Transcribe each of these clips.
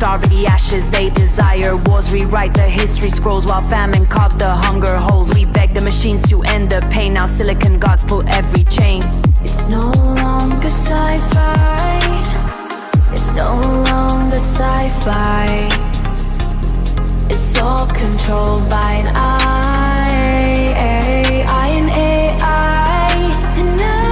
starve the ashes they desire. Wars rewrite the history scrolls while famine carves the hunger holes. We beg the machines to end the pain. Now silicon gods pull every chain. It's no longer sci-fi. It's no longer sci-fi. It's all controlled by an I, an AI, and I.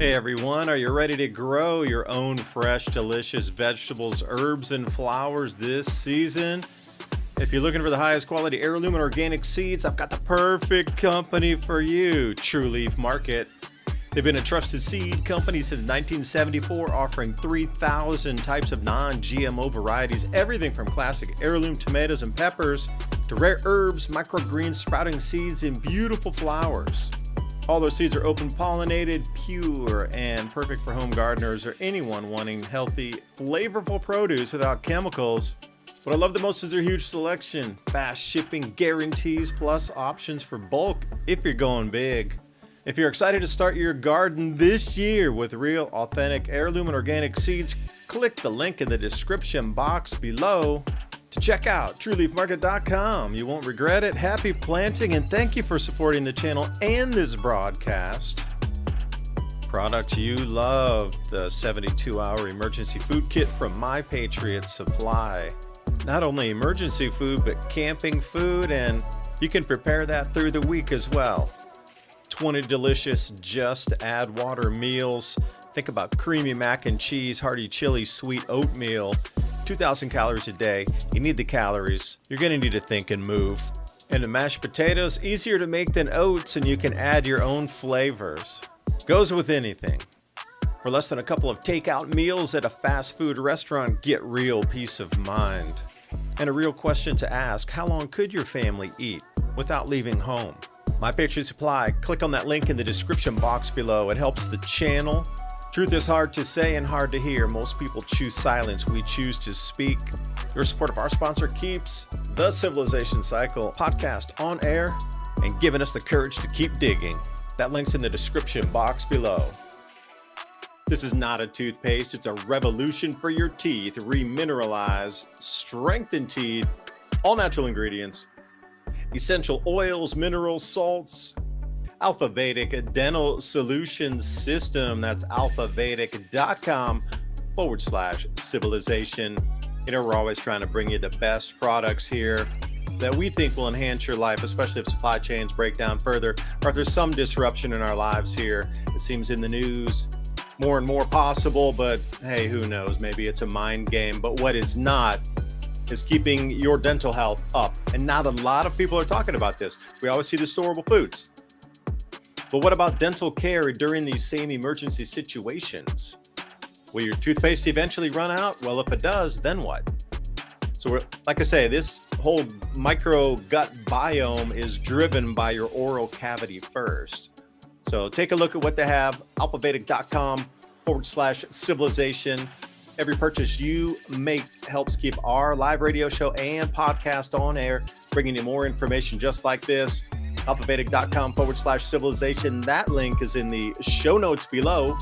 Hey everyone, are you ready to grow your own fresh, delicious vegetables, herbs, and flowers this season? If you're looking for the highest quality heirloom and organic seeds, I've got the perfect company for you, True Leaf Market. They've been a trusted seed company since 1974, offering 3,000 types of non-GMO varieties, everything from classic heirloom tomatoes and peppers to rare herbs, microgreens, sprouting seeds, and beautiful flowers. All their seeds are open pollinated, pure, and perfect for home gardeners or anyone wanting healthy, flavorful produce without chemicals. What I love the most is their huge selection, fast shipping guarantees, plus options for bulk if you're going big. If you're excited to start your garden this year with real, authentic heirloom and organic seeds, click the link in the description box below to check out TrueLeafMarket.com. You won't regret it. Happy planting, and thank you for supporting the channel and this broadcast. Products you love, the 72-hour emergency food kit from My Patriot Supply. Not only emergency food, but camping food, and you can prepare that through the week as well. 20 delicious just add water meals. Think about creamy mac and cheese, hearty chili, sweet oatmeal. 2,000 calories a day. You need the calories. You're going to need to think and move. And the mashed potatoes, easier to make than oats, and you can add your own flavors. Goes with anything. For less than a couple of takeout meals at a fast food restaurant, get real peace of mind. And a real question to ask, how long could your family eat without leaving home? My Patriot Supply, click on that link in the description box below. It helps the channel. Truth is hard to say and hard to hear. Most people choose silence. We choose to speak. Your support of our sponsor keeps the Civilization Cycle podcast on air and giving us the courage to keep digging. That link's in the description box below. This is not a toothpaste. It's a revolution for your teeth. Remineralize, strengthen teeth, all natural ingredients, essential oils, minerals, salts, Alpha Vedic Dental Solutions System. That's alphavedic.com/civilization. You know, we're always trying to bring you the best products here that we think will enhance your life, especially if supply chains break down further, or if there's some disruption in our lives here. It seems in the news more and more possible, but hey, who knows? Maybe it's a mind game. But what is not is keeping your dental health up. And not a lot of people are talking about this. We always see the storable foods. But what about dental care during these same emergency situations? Will your toothpaste eventually run out? Well, if it does, then what? So like I say, this whole micro gut biome is driven by your oral cavity first. So take a look at what they have, alphavedic.com/civilization. Every purchase you make helps keep our live radio show and podcast on air, bringing you more information just like this. alphavedic.com/civilization. That link is in the show notes below.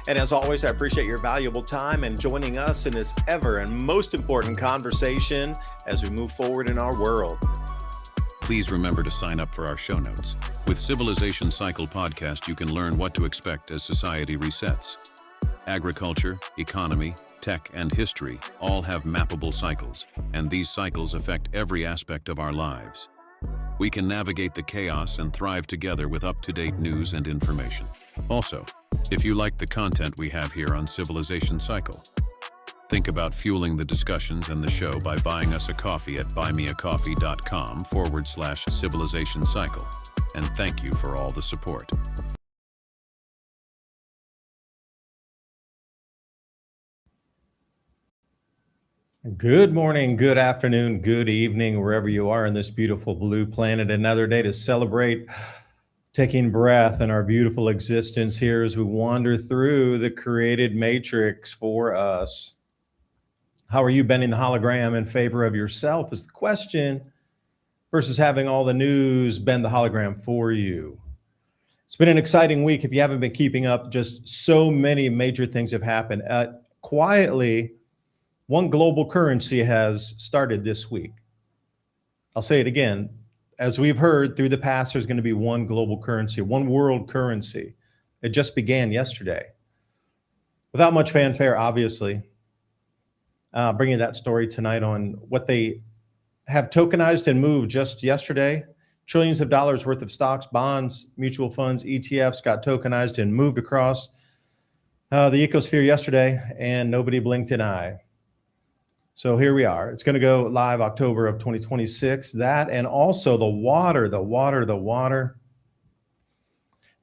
And as always, I appreciate your valuable time and joining us in this ever and most important conversation as we move forward in our world. Please remember to sign up for our show notes. With Civilization Cycle podcast, you can learn what to expect as society resets. Agriculture, economy, tech, and history all have mappable cycles, and these cycles affect every aspect of our lives. We can navigate the chaos and thrive together with up-to-date news and information. Also, if you like the content we have here on Civilization Cycle, think about fueling the discussions and the show by buying us a coffee at buymeacoffee.com/Civilization Cycle. And thank you for all the support. Good morning, good afternoon, good evening, wherever you are in this beautiful blue planet. Another day to celebrate taking breath in our beautiful existence here as we wander through the created matrix for us. How are you bending the hologram in favor of yourself is the question, versus having all the news bend the hologram for you. It's been an exciting week. If you haven't been keeping up, just so many major things have happened. Quietly, one global currency has started this week. I'll say it again. As we've heard through the past, there's going to be one global currency, one world currency. It just began yesterday. Without much fanfare, obviously. Bringing that story tonight on what they have tokenized and moved just yesterday. Trillions of dollars worth of stocks, bonds, mutual funds, ETFs got tokenized and moved across the ecosphere yesterday, and nobody blinked an eye. So here we are. It's going to go live October of 2026. That and also the water.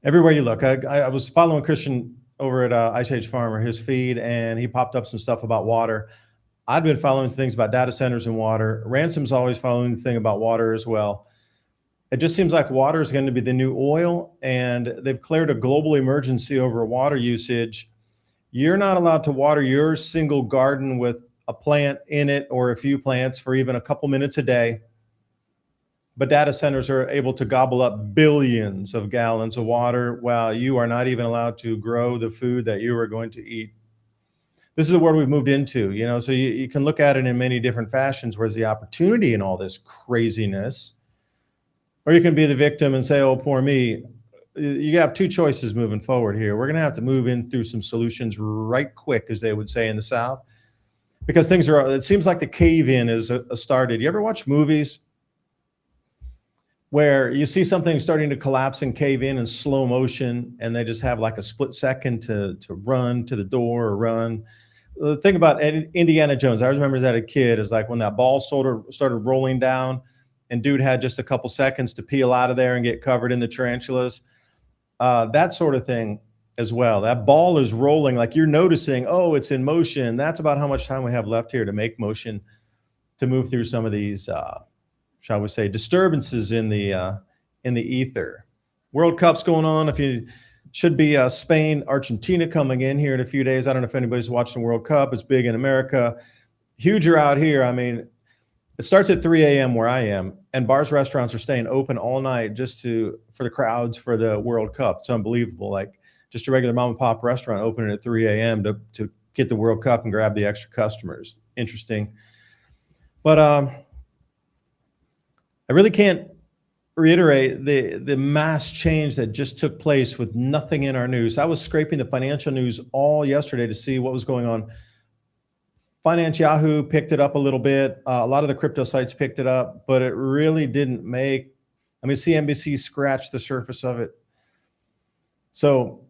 Everywhere you look. I was following Christian over at Ice Age Farmer, his feed, and he popped up some stuff about water. I've been following things about data centers and water. Ransom's always following the thing about water as well. It just seems like water is going to be the new oil, and they've declared a global emergency over water usage. You're not allowed to water your single garden with a plant in it or a few plants for even a couple minutes a day. But data centers are able to gobble up billions of gallons of water while you are not even allowed to grow the food that you are going to eat. This is the world we've moved into, so you can look at it in many different fashions. Where's the opportunity in all this craziness? Or you can be the victim and say, oh, poor me. You have two choices moving forward here. We're going to have to move in through some solutions right quick, as they would say in the South, because it seems like the cave-in is started. You ever watch movies where you see something starting to collapse and cave in slow motion, and they just have like a split second to run to the door or run? The thing about Indiana Jones, I remember as a kid, is like when that ball started rolling down, and dude had just a couple seconds to peel out of there and get covered in the tarantulas. That sort of thing as well. That ball is rolling, like you're noticing, oh, it's in motion. That's about how much time we have left here to make motion, to move through some of these, shall we say, disturbances in the ether. World Cup's going on. Should be Spain, Argentina coming in here in a few days. I don't know if anybody's watching the World Cup. It's big in America. Huger out here. I mean, it starts at 3 a.m. where I am, and bars, restaurants are staying open all night just for the crowds for the World Cup. It's unbelievable. Like just a regular mom and pop restaurant opening at 3 a.m. to get the World Cup and grab the extra customers. Interesting. But I really can't reiterate the mass change that just took place with nothing in our news. I was scraping the financial news all yesterday to see what was going on. Finance Yahoo picked it up a little bit. A lot of the crypto sites picked it up, but it really didn't CNBC scratched the surface of it. So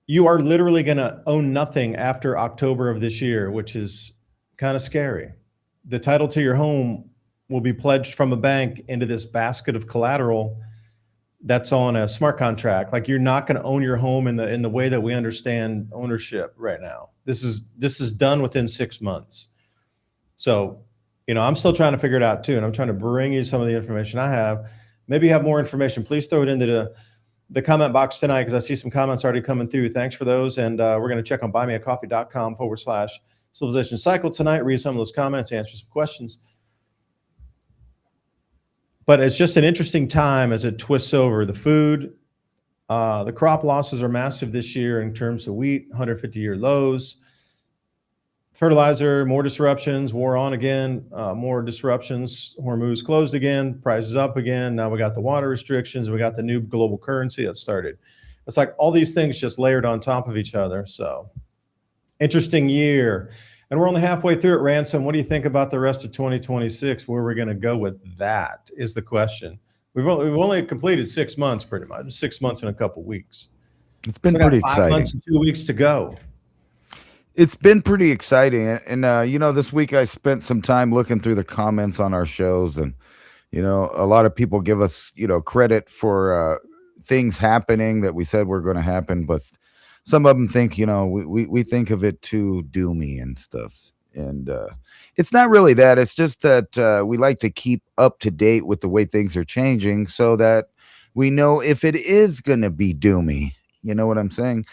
you are literally going to own nothing after October of this year, which is kind of scary. The title to your home will be pledged from a bank into this basket of collateral that's on a smart contract. Like you're not going to own your home in the way that we understand ownership right now. This is done within 6 months. So, I'm still trying to figure it out too, and I'm trying to bring you some of the information I have. Maybe you have more information. Please throw it into the comment box tonight, because I see some comments already coming through. Thanks for those, and we're going to check on buymeacoffee.com/civilization cycle tonight. Read some of those comments, answer some questions. But it's just an interesting time as it twists over. The food, the crop losses are massive this year in terms of wheat, 150-year lows. Fertilizer, more disruptions, war on again, more disruptions. Hormuz closed again, prices up again. Now we got the water restrictions. We got the new global currency that started. It's like all these things just layered on top of each other. So interesting year. And we're only halfway through it, Ransom. What do you think about the rest of 2026? Where we're going to go with that is the question. We've only completed 6 months, pretty much 6 months and a couple weeks. It's been pretty exciting. 5 months and 2 weeks to go. It's been pretty exciting. And this week I spent some time looking through the comments on our shows, and, a lot of people give us, credit for things happening that we said were going to happen. But some of them think, we think of it too doomy and stuff. And it's not really that. It's just that we like to keep up to date with the way things are changing so that we know if it is going to be doomy. You know what I'm saying?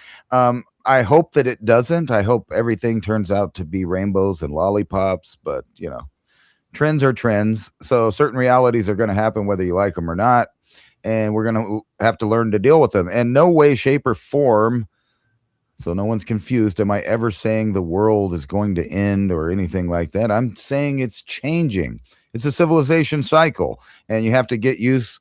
I hope that it doesn't. I hope everything turns out to be rainbows and lollipops. But, trends are trends. So certain realities are going to happen whether you like them or not. And we're going to have to learn to deal with them. And no way, shape, or form, so no one's confused, am I ever saying the world is going to end or anything like that? I'm saying it's changing. It's a civilization cycle, and you have to get used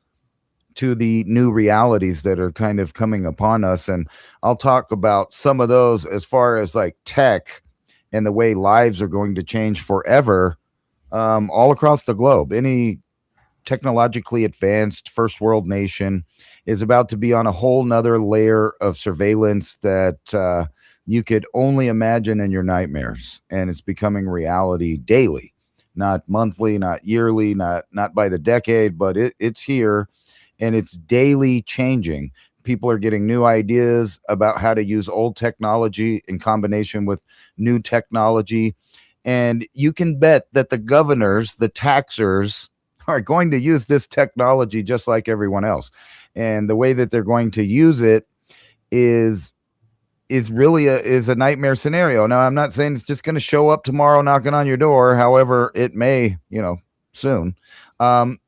to the new realities that are kind of coming upon us. And I'll talk about some of those as far as like tech and the way lives are going to change forever all across the globe. Any technologically advanced first world nation is about to be on a whole nother layer of surveillance that you could only imagine in your nightmares. And it's becoming reality daily, not monthly, not yearly, not by the decade, but it's here and it's daily changing. People are getting new ideas about how to use old technology in combination with new technology. And you can bet that the governors, the taxers, are going to use this technology just like everyone else. And the way that they're going to use it is really is a nightmare scenario. Now, I'm not saying it's just going to show up tomorrow knocking on your door. However, it may, soon.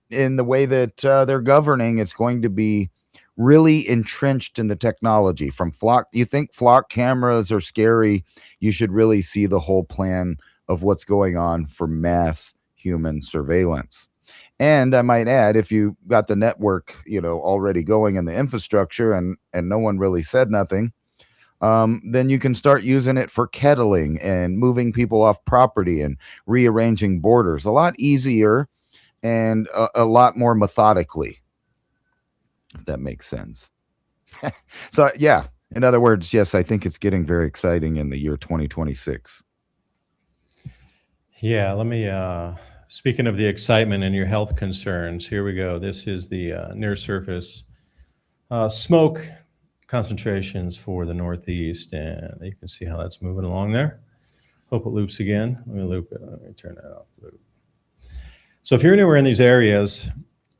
In the way that they're governing, it's going to be really entrenched in the technology. From flock, you think flock cameras are scary? You should really see the whole plan of what's going on for mass human surveillance. And I might add, if you got the network, already going in the infrastructure and no one really said nothing, then you can start using it for kettling and moving people off property and rearranging borders a lot easier and a lot more methodically, if that makes sense. So, yeah, in other words, yes, I think it's getting very exciting in the year 2026. Yeah, let me, speaking of the excitement and your health concerns, here we go. This is the near surface smoke concentrations for the Northeast, and you can see how that's moving along there. Hope it loops again. Let me loop it. Let me turn that off. Loop. So if you're anywhere in these areas,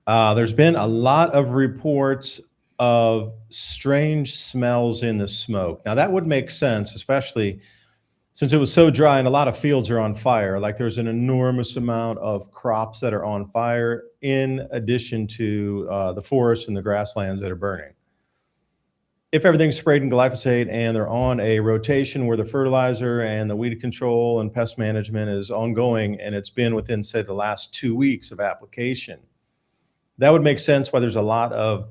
there's been a lot of reports of strange smells in the smoke. Now that would make sense, especially since it was so dry and a lot of fields are on fire. Like there's an enormous amount of crops that are on fire in addition to the forests and the grasslands that are burning. If everything's sprayed in glyphosate and they're on a rotation where the fertilizer and the weed control and pest management is ongoing, and it's been within, say, the last 2 weeks of application, that would make sense why there's a lot of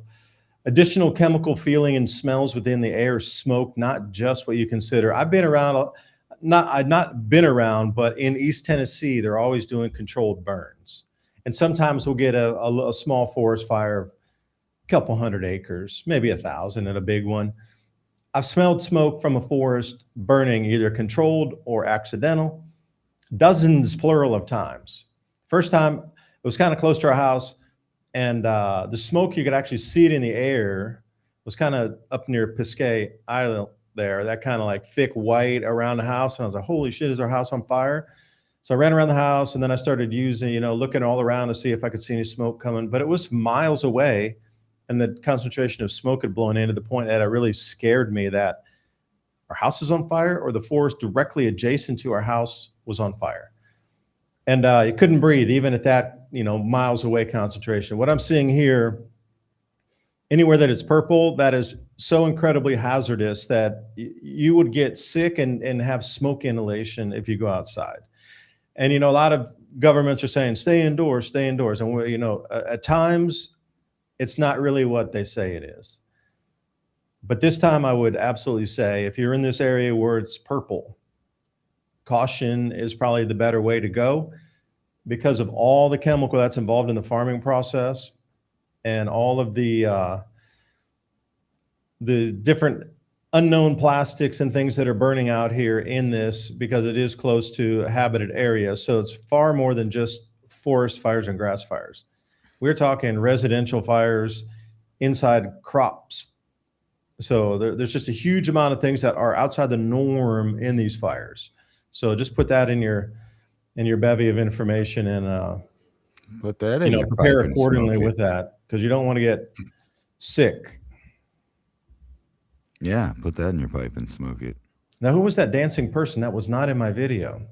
additional chemical feeling and smells within the air, smoke, not just what you consider. I've not been around, but in East Tennessee, they're always doing controlled burns. And sometimes we'll get a small forest fire, couple hundred acres, maybe 1,000 at a big one. I've smelled smoke from a forest burning, either controlled or accidental, dozens plural of times. First time, it was kind of close to our house, and the smoke, you could actually see it in the air, was kind of up near Piscay Island there, that kind of like thick white around the house. And I was like, holy shit, is our house on fire? So I ran around the house, and then I started using, looking all around to see if I could see any smoke coming, but it was miles away. And the concentration of smoke had blown in to the point that it really scared me that our house is on fire or the forest directly adjacent to our house was on fire. And you couldn't breathe even at that, miles away concentration. What I'm seeing here, anywhere that it's purple, that is so incredibly hazardous that you would get sick and have smoke inhalation if you go outside. And, a lot of governments are saying, stay indoors. And, at times, it's not really what they say it is. But this time I would absolutely say, if you're in this area where it's purple, caution is probably the better way to go because of all the chemical that's involved in the farming process and all of the different unknown plastics and things that are burning out here in this, because it is close to habited areas. So it's far more than just forest fires and grass fires. We're talking residential fires inside crops. So there's just a huge amount of things that are outside the norm in these fires. So just put that in your bevy of information and put that in prepare accordingly with that, because you don't want to get sick. Yeah, put that in your pipe and smoke it. Now, who was that dancing person? That was not in my video.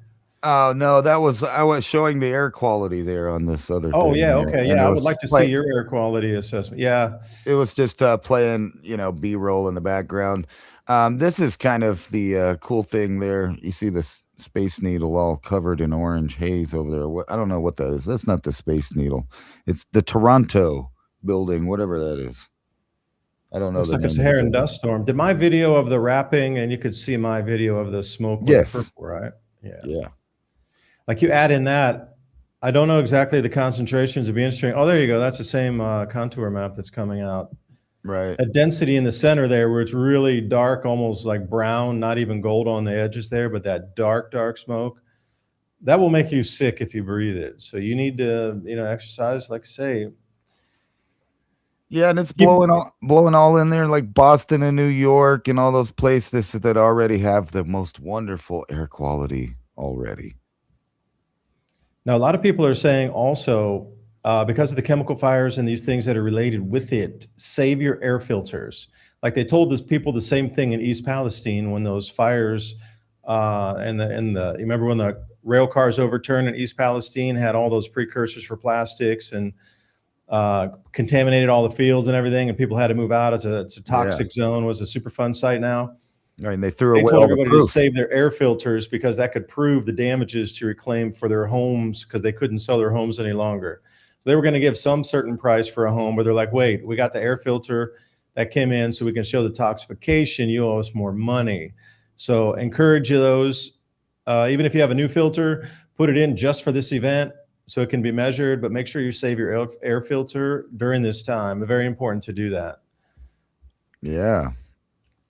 Oh no, I was showing the air quality there on this other thing. Oh yeah, okay, yeah. I would like to see like, your air quality assessment. Yeah, it was just playing, B-roll in the background. This is kind of the cool thing there. You see the Space Needle all covered in orange haze over there. I don't know what that is. That's not the Space Needle. It's the Toronto building, whatever that is. I don't know. Looks like a Saharan dust storm. Did my video of the wrapping, and you could see my video of the smoke with the purple, right? Yeah. Like you add in that, I don't know exactly the concentrations. It'd be interesting. Oh, there you go. That's the same contour map that's coming out. Right. A density in the center there where it's really dark, almost like brown, not even gold on the edges there, but that dark smoke, that will make you sick if you breathe it. So you need to, exercise, like I say. Yeah, and it's Keep, blowing all in there, like Boston and New York and all those places that already have the most wonderful air quality already. Now, a lot of people are saying also, because of the chemical fires and these things that are related with it, save your air filters. Like they told these people the same thing in East Palestine when those fires, you remember when the rail cars overturned in East Palestine, had all those precursors for plastics and contaminated all the fields and everything, and people had to move out. It's a toxic zone. Was a Superfund site now. Right, and they threw They away told all the everybody to proof. save their air filters because that could prove the damages to reclaim for their homes because they couldn't sell their homes any longer. So they were going to give some certain price for a home, but they're like, wait, we got the air filter that came in so we can show the toxification. You owe us more money. So encourage those. Even if you have a new filter, put it in just for this event so it can be measured, but make sure you save your air filter during this time. Very important to do that. Yeah.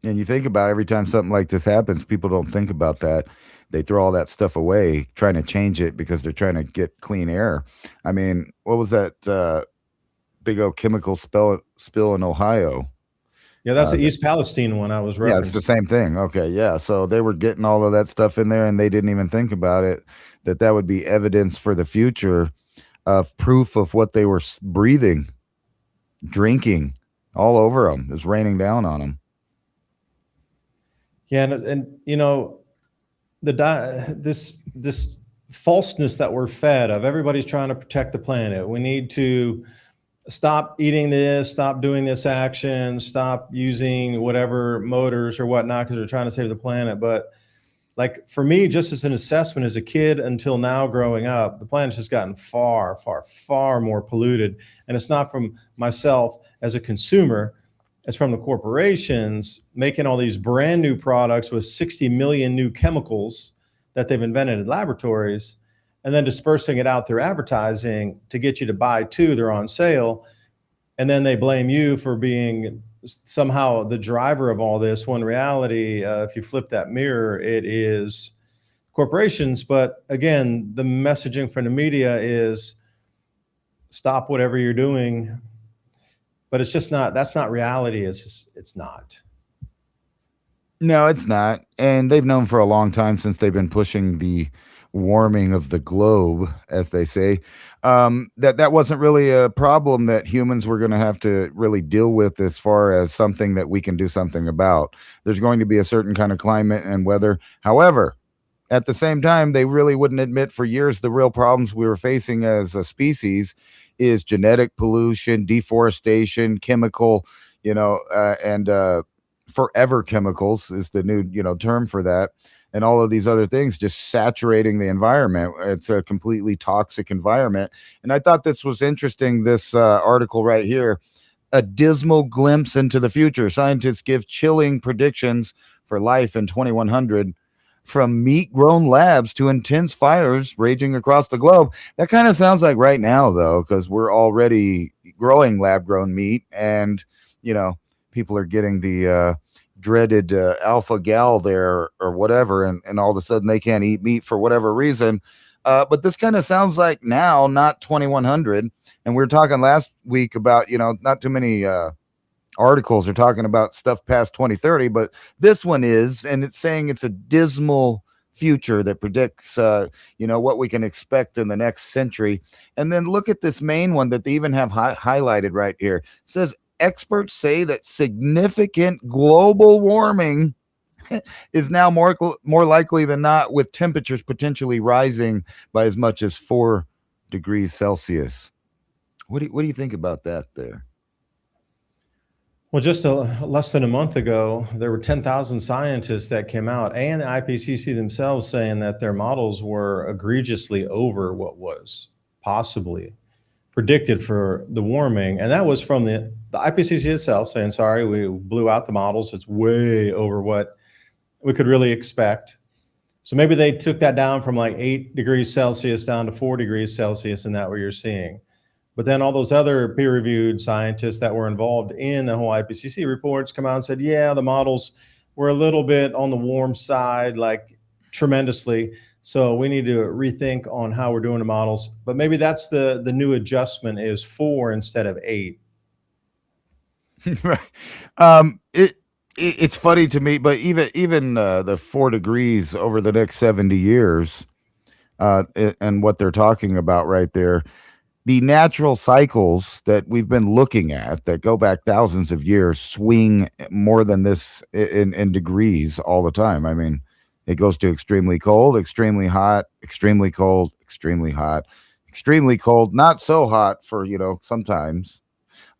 And you think about every time something like this happens, people don't think about that. They throw all that stuff away, trying to change it because they're trying to get clean air. I mean, what was that big old chemical spill in Ohio? Yeah, that's the East Palestine one I was referencing. Yeah, it's the same thing. Okay, yeah. So they were getting all of that stuff in there, and they didn't even think about it, that would be evidence for the future of proof of what they were breathing, drinking all over them. It was raining down on them. Yeah, and this falseness that we're fed of, everybody's trying to protect the planet. We need to stop eating this, stop doing this action, stop using whatever motors or whatnot because they're trying to save the planet. But like for me, just as an assessment as a kid until now growing up, the planet's just gotten far, far, far more polluted. And it's not from myself as a consumer. It's from the corporations making all these brand new products with 60 million new chemicals that they've invented in laboratories, and then dispersing it out through advertising to get you to buy two. They're on sale. And then they blame you for being somehow the driver of all this. When in reality, if you flip that mirror, it is corporations. But again, the messaging from the media is stop whatever you're doing. But it's just not, that's not reality. It's not. No, it's not. And they've known for a long time, since they've been pushing the warming of the globe, as they say, that wasn't really a problem that humans were going to have to really deal with as far as something that we can do something about. There's going to be a certain kind of climate and weather. However, at the same time, they really wouldn't admit for years the real problems we were facing as a species is genetic pollution, deforestation, chemical, and forever chemicals is the new, term for that. And all of these other things just saturating the environment. It's a completely toxic environment. And I thought this was interesting, this article right here. A dismal glimpse into the future. Scientists give chilling predictions for life in 2100, from meat-grown labs to intense fires raging across the globe. That kind of sounds like right now, though, because we're already growing lab-grown meat, and, people are getting the dreaded alpha gal there or whatever, and all of a sudden they can't eat meat for whatever reason. But this kind of sounds like now, not 2100. And we were talking last week about, not too many articles are talking about stuff past 2030, but this one is, and it's saying it's a dismal future that predicts, what we can expect in the next century. And then look at this main one that they even have highlighted right here. It says, experts say that significant global warming is now more likely than not, with temperatures potentially rising by as much as 4 degrees Celsius. What do you think about that there? Well, just less than a month ago, there were 10,000 scientists that came out, and the IPCC themselves, saying that their models were egregiously over what was possibly predicted for the warming. And that was from the IPCC itself saying, sorry, we blew out the models. It's way over what we could really expect. So maybe they took that down from like 8 degrees Celsius down to 4 degrees Celsius, and that what you're seeing. But then all those other peer-reviewed scientists that were involved in the whole IPCC reports come out and said, yeah, the models were a little bit on the warm side, like tremendously. So we need to rethink on how we're doing the models. But maybe that's the new adjustment is 4 instead of 8. Right. It's funny to me, but even the 4 degrees over the next 70 years, and what they're talking about right there, the natural cycles that we've been looking at that go back thousands of years swing more than this in degrees all the time. I mean, it goes to extremely cold, extremely hot, extremely cold, extremely hot, extremely cold, not so hot for, sometimes.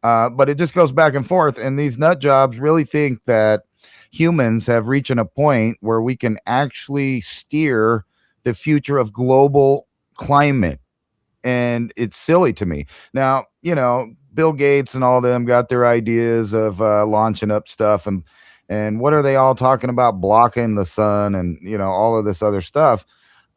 But it just goes back and forth. And these nut jobs really think that humans have reached a point where we can actually steer the future of global climate. And it's silly to me. Now, Bill Gates and all them got their ideas of launching up stuff, and what are they all talking about? Blocking the sun and all of this other stuff.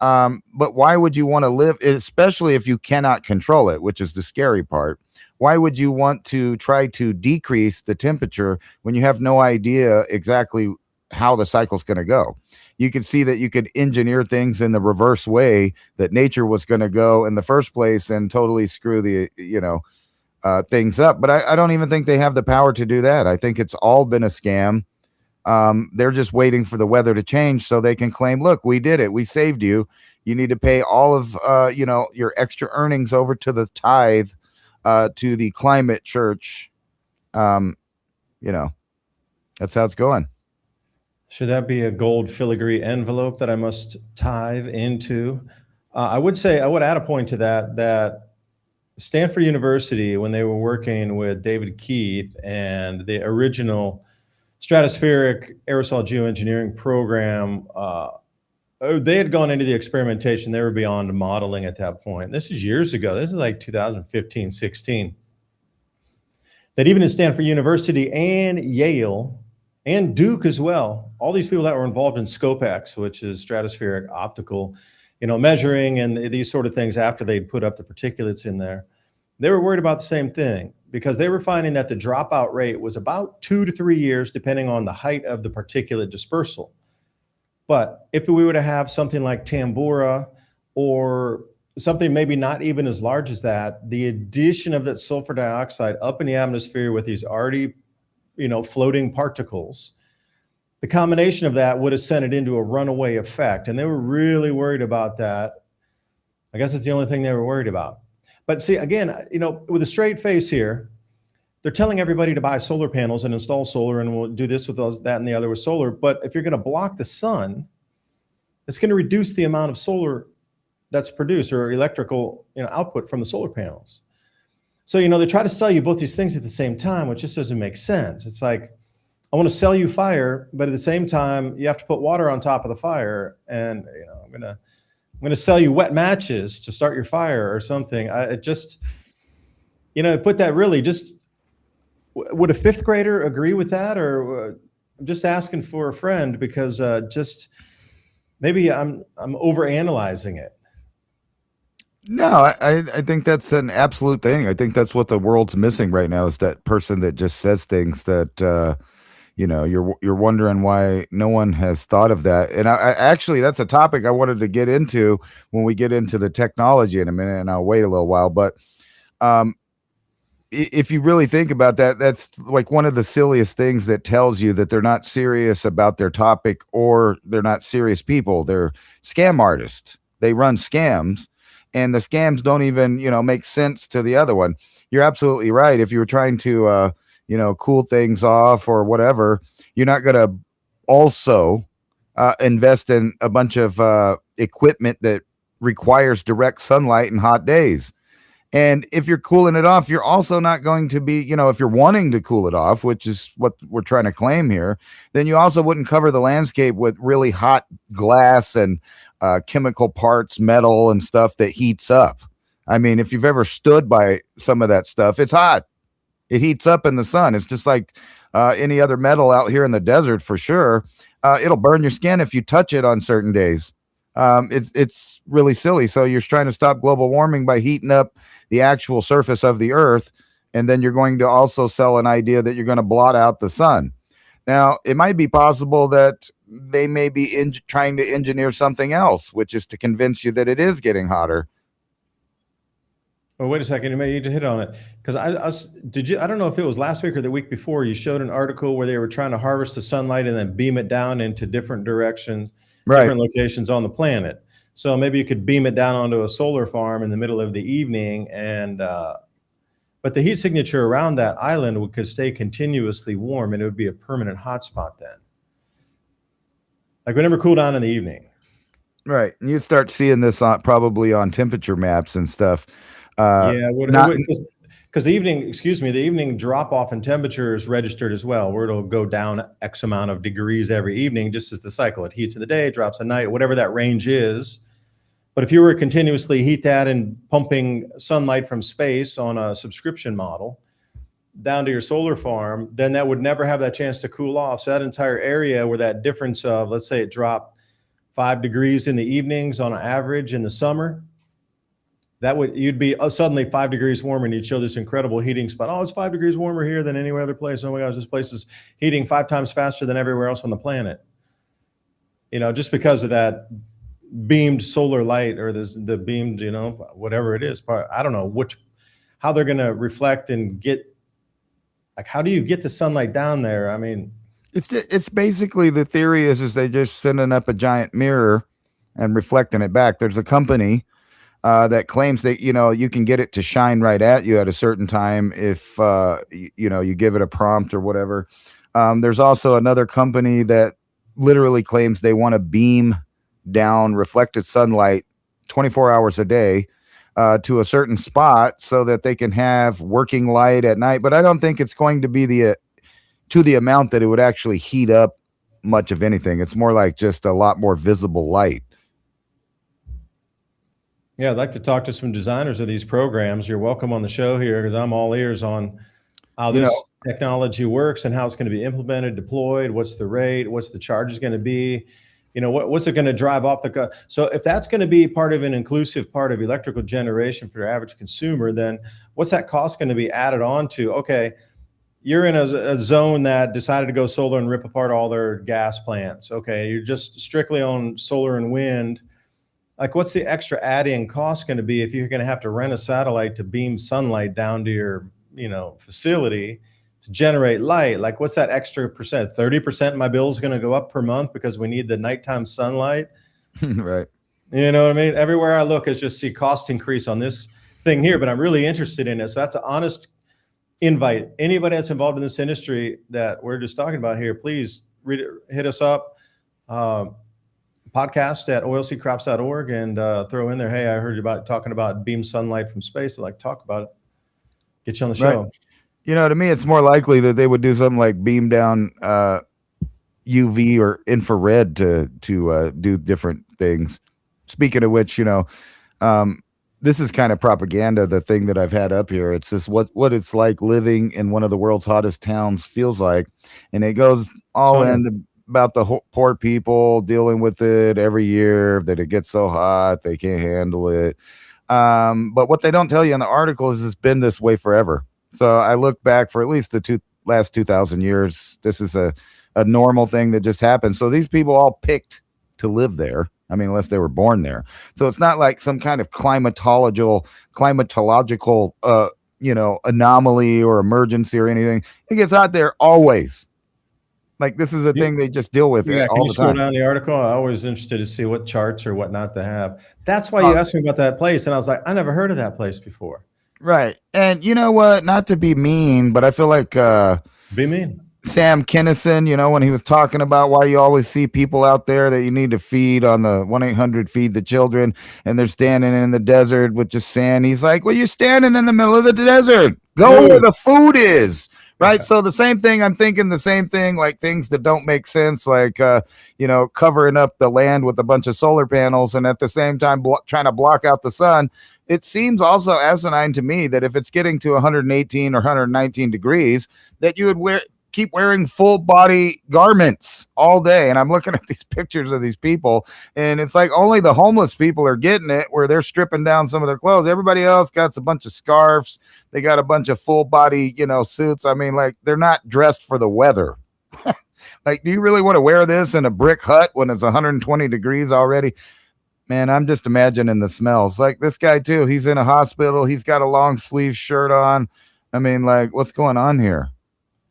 But why would you want to live, especially if you cannot control it, which is the scary part? Why would you want to try to decrease the temperature when you have no idea exactly how the cycle's going to go? You could see that you could engineer things in the reverse way that nature was going to go in the first place and totally screw the, things up. But I don't even think they have the power to do that. I think it's all been a scam. They're just waiting for the weather to change so they can claim, look, we did it. We saved you. You need to pay all of, your extra earnings over to the tithe, to the climate church. That's how it's going. Should that be a gold filigree envelope that I must tithe into? I would add a point to that Stanford University, when they were working with David Keith and the original stratospheric aerosol geoengineering program, they had gone into the experimentation. They were beyond modeling at that point. This is years ago. This is like 2015, 16. That even at Stanford University and Yale and Duke as well, all these people that were involved in ScopeX, which is stratospheric optical, measuring and these sort of things after they'd put up the particulates in there, they were worried about the same thing because they were finding that the dropout rate was about 2 to 3 years, depending on the height of the particulate dispersal. But if we were to have something like Tambora or something maybe not even as large as that, the addition of that sulfur dioxide up in the atmosphere with these already, floating particles, the combination of that would have sent it into a runaway effect. And they were really worried about that. I guess it's the only thing they were worried about. But see, again, with a straight face here, they're telling everybody to buy solar panels and install solar, and we'll do this with those, that, and the other with solar. But if you're going to block the sun, it's going to reduce the amount of solar that's produced or electrical output from the solar panels. So, they try to sell you both these things at the same time, which just doesn't make sense. It's like, I want to sell you fire, but at the same time, you have to put water on top of the fire. And, I'm going to sell you wet matches to start your fire or something. Put that really just, would a fifth grader agree with that? Or I'm just asking for a friend because just maybe I'm overanalyzing it. No, I think that's an absolute thing. I think that's what the world's missing right now is that person that just says things that, you're wondering why no one has thought of that. And I actually, that's a topic I wanted to get into when we get into the technology in a minute, and I'll wait a little while. But if you really think about that, that's like one of the silliest things that tells you that they're not serious about their topic or they're not serious people. They're scam artists. They run scams. And the scams don't even, make sense to the other one. You're absolutely right. If you were trying to, cool things off or whatever, you're not going to also invest in a bunch of equipment that requires direct sunlight and hot days. And if you're cooling it off, you're also not going to be, if you're wanting to cool it off, which is what we're trying to claim here, then you also wouldn't cover the landscape with really hot glass and chemical parts, metal and stuff that heats up. I mean, if you've ever stood by some of that stuff, it's hot. It heats up in the sun. It's just like any other metal out here in the desert for sure. It'll burn your skin if you touch it on certain days. It's really silly. So you're trying to stop global warming by heating up the actual surface of the earth, and then you're going to also sell an idea that you're going to blot out the sun. Now, it might be possible that they may be trying to engineer something else, which is to convince you that it is getting hotter. Oh, wait a second. You may need to hit on it because I don't know if it was last week or the week before. You showed an article where they were trying to harvest the sunlight and then beam it down into different directions, Right. different locations on the planet. So maybe you could beam it down onto a solar farm in the middle of the evening, and but the heat signature around that island could stay continuously warm, and it would be a permanent hotspot then. Like we never cool down in the evening. Right. And you'd start seeing this probably on temperature maps and stuff. Yeah, not because the evening drop off in temperature is registered as well, where it'll go down X amount of degrees every evening, just as the cycle. It heats in the day, drops at night, whatever that range is. But if you were to continuously heat that and pumping sunlight from space on a subscription model down to your solar farm, then that would never have that chance to cool off. So that entire area where that difference of, let's say it dropped 5 degrees in the evenings on an average in the summer, you'd be suddenly 5 degrees warmer, and you'd show this incredible heating spot. Oh, it's 5 degrees warmer here than any other place. Oh my gosh, this place is heating 5 times faster than everywhere else on the planet. Just because of that beamed solar light, or the beamed, whatever it is. I don't know how they're going to reflect and get, like, how do you get the sunlight down there? I mean, it's basically, the theory is they just sending up a giant mirror and reflecting it back. There's a company that claims that you can get it to shine right at you at a certain time if you give it a prompt or whatever. There's also another company that literally claims they want to beam down reflected sunlight 24 hours a day to a certain spot so that they can have working light at night. But I don't think it's going to be to the amount that it would actually heat up much of anything. It's more like just a lot more visible light. Yeah, I'd like to talk to some designers of these programs. You're welcome on the show here, because I'm all ears on how this technology works and how it's going to be implemented, deployed, what's the rate, what's the charges going to be, what's it going to drive off the so if that's going to be part of an inclusive part of electrical generation for your average consumer, then what's that cost going to be added on to? Okay, you're in a zone that decided to go solar and rip apart all their gas plants. Okay, you're just strictly on solar and wind. Like, what's the extra add-in cost going to be if you're going to have to rent a satellite to beam sunlight down to your, facility to generate light? Like, what's that extra percent? 30% my bill is going to go up per month because we need the nighttime sunlight. Right. You know what I mean? Everywhere I look, I just see cost increase on this thing here, but I'm really interested in it. So that's an honest invite. Anybody that's involved in this industry that we're just talking about here, please hit us up. Podcast at oilseedcrops.org and throw in there, hey, I heard you talking about beam sunlight from space. I'd like to talk about it. Get you on the show. Right. To me, it's more likely that they would do something like beam down UV or infrared to do different things. Speaking of which, this is kind of propaganda, the thing that I've had up here. It's just what it's like living in one of the world's hottest towns feels like. And it goes all into about the poor people dealing with it every year, that it gets so hot they can't handle it. But what they don't tell you in the article is it's been this way forever. So I look back for at least the last 2,000 years. This is a normal thing that just happened. So these people all picked to live there. I mean, unless they were born there. So it's not like some kind of climatological anomaly or emergency or anything. It gets hot there always. Like, this is a thing they just deal with all the time. Can you scroll down the article? I'm always interested to see what charts or whatnot they have. That's why you asked me about that place, and I was like, I never heard of that place before. Right. And you know what? Not to be mean, but I feel like be mean. Sam Kinison, when he was talking about why you always see people out there that you need to feed on the 1-800 Feed the Children, and they're standing in the desert with just sand. He's like, well, you're standing in the middle of the desert. Go where the food is. Right. So the same thing, I'm thinking the same thing, like things that don't make sense, like, covering up the land with a bunch of solar panels and at the same time trying to block out the sun. It seems also asinine to me that if it's getting to 118 or 119 degrees, that you would keep wearing full body garments all day. And I'm looking at these pictures of these people, and it's like only the homeless people are getting it, where they're stripping down some of their clothes. Everybody else got a bunch of scarves. They got a bunch of full body, suits. I mean, like, they're not dressed for the weather. Like, do you really want to wear this in a brick hut when it's 120 degrees already? Man, I'm just imagining the smells. Like this guy too, he's in a hospital. He's got a long sleeve shirt on. I mean, like, what's going on here?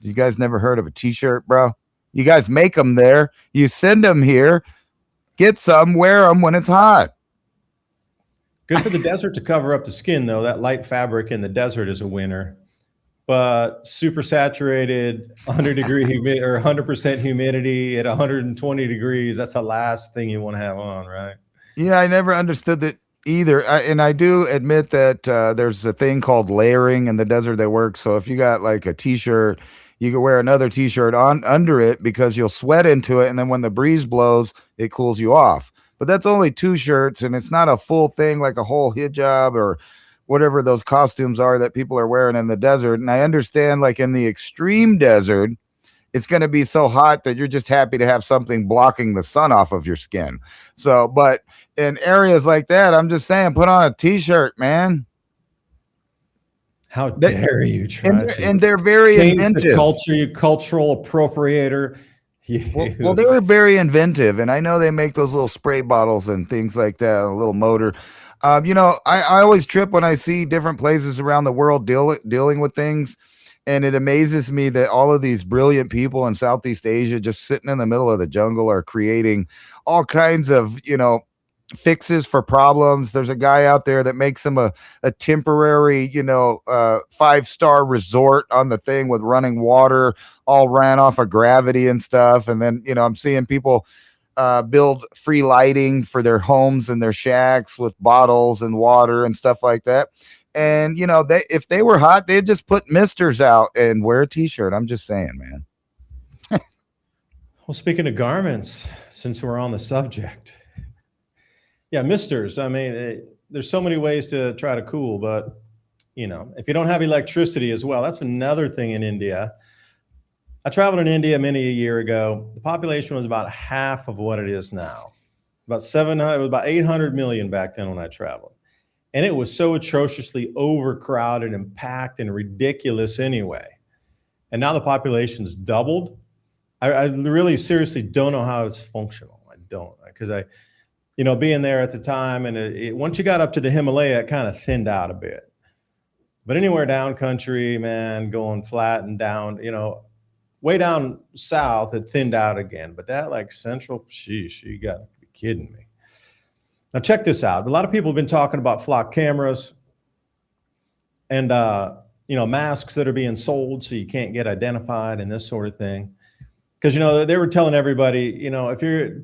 You guys never heard of a t-shirt, bro? You guys make them there. You send them here. Get some, wear them when it's hot. Good for the desert to cover up the skin, though. That light fabric in the desert is a winner. But super saturated, 100-degree humidity or 100% humidity at 120 degrees, that's the last thing you want to have on, right? Yeah, I never understood that either. And I do admit that there's a thing called layering in the desert that works. So if you got like a t-shirt, you can wear another t-shirt on under it because you'll sweat into it. And then when the breeze blows, it cools you off. But that's only 2 shirts, and it's not a full thing like a whole hijab or whatever those costumes are that people are wearing in the desert. And I understand, like, in the extreme desert, it's going to be so hot that you're just happy to have something blocking the sun off of your skin. So, but in areas like that, I'm just saying, put on a t-shirt, man. How dare you try and they're very change inventive. The culture, you cultural appropriator. Well, they were very inventive, and I know they make those little spray bottles and things like that, a little motor. I always trip when I see different places around the world dealing with things. And it amazes me that all of these brilliant people in Southeast Asia just sitting in the middle of the jungle are creating all kinds of, fixes for problems. There's a guy out there that makes them a temporary, 5-star resort on the thing with running water, all ran off of gravity and stuff. And then, I'm seeing people build free lighting for their homes and their shacks with bottles and water and stuff like that. And, if they were hot, they'd just put misters out and wear a t-shirt. I'm just saying, man. Well, speaking of garments, since we're on the subject, yeah, misters. I mean, there's so many ways to try to cool, but, if you don't have electricity as well, that's another thing in India. I traveled in India many a year ago. The population was about half of what it is now. It was about 800 million back then when I traveled. And it was so atrociously overcrowded and packed and ridiculous anyway. And now the population's doubled. I really seriously don't know how it's functional. I don't, because being there at the time, and once you got up to the Himalaya, it kind of thinned out a bit. But anywhere down country, man, going flat and down, way down south, it thinned out again. But that like central, sheesh, you got to be kidding me. Now check this out. A lot of people have been talking about flock cameras and, masks that are being sold so you can't get identified and this sort of thing. Because, they were telling everybody,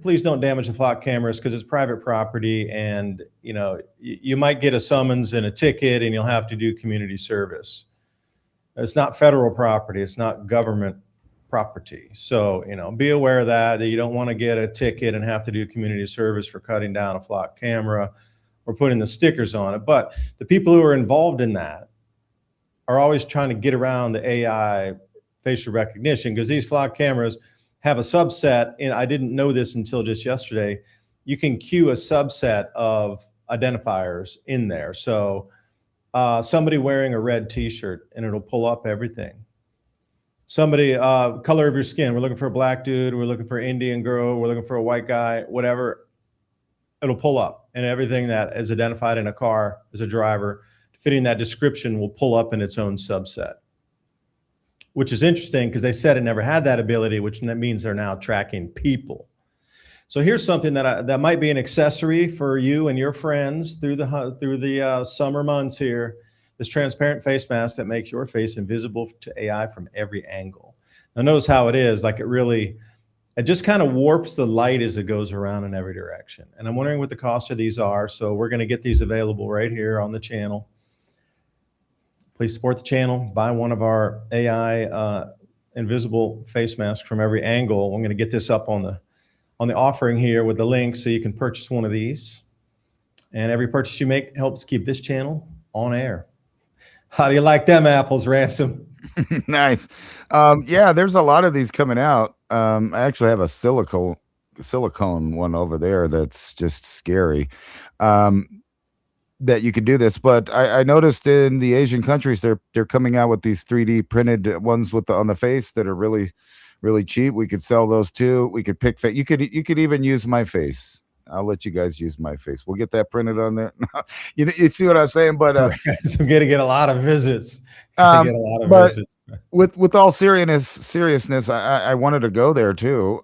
please don't damage the flock cameras because it's private property and, you might get a summons and a ticket and you'll have to do community service. It's not federal property. It's not government property. So, be aware of that you don't want to get a ticket and have to do community service for cutting down a flock camera or putting the stickers on it. But the people who are involved in that are always trying to get around the AI facial recognition because these flock cameras have a subset, and I didn't know this until just yesterday. You can queue a subset of identifiers in there. So somebody wearing a red t-shirt and it'll pull up everything. Somebody, color of your skin. We're looking for a black dude. We're looking for an Indian girl. We're looking for a white guy, whatever. It'll pull up, and everything that is identified in a car as a driver fitting that description will pull up in its own subset, which is interesting because they said it never had that ability, which means they're now tracking people. So here's something that might be an accessory for you and your friends through the summer months here. This transparent face mask that makes your face invisible to AI from every angle. Now notice how it is, like it just kind of warps the light as it goes around in every direction. And I'm wondering what the cost of these are. So we're gonna get these available right here on the channel. Please support the channel, buy one of our AI invisible face masks from every angle. I'm gonna get this up on the offering here with the link so you can purchase one of these. And every purchase you make helps keep this channel on air. How do you like them apples, Ransom? Nice. Yeah, there's a lot of these coming out. I actually have a silicone one over there that's just scary. Um, that you could do this, but I noticed in the Asian countries they're coming out with these 3D printed ones with the on the face that are really cheap. We could sell those too. We could pick you could even use my face. I'll let you guys use my face. We'll get that printed on there. You see what I'm saying? But Right. So we got to get a lot of visits. Got to um get a lot of but visits. with all seriousness, I wanted to go there too.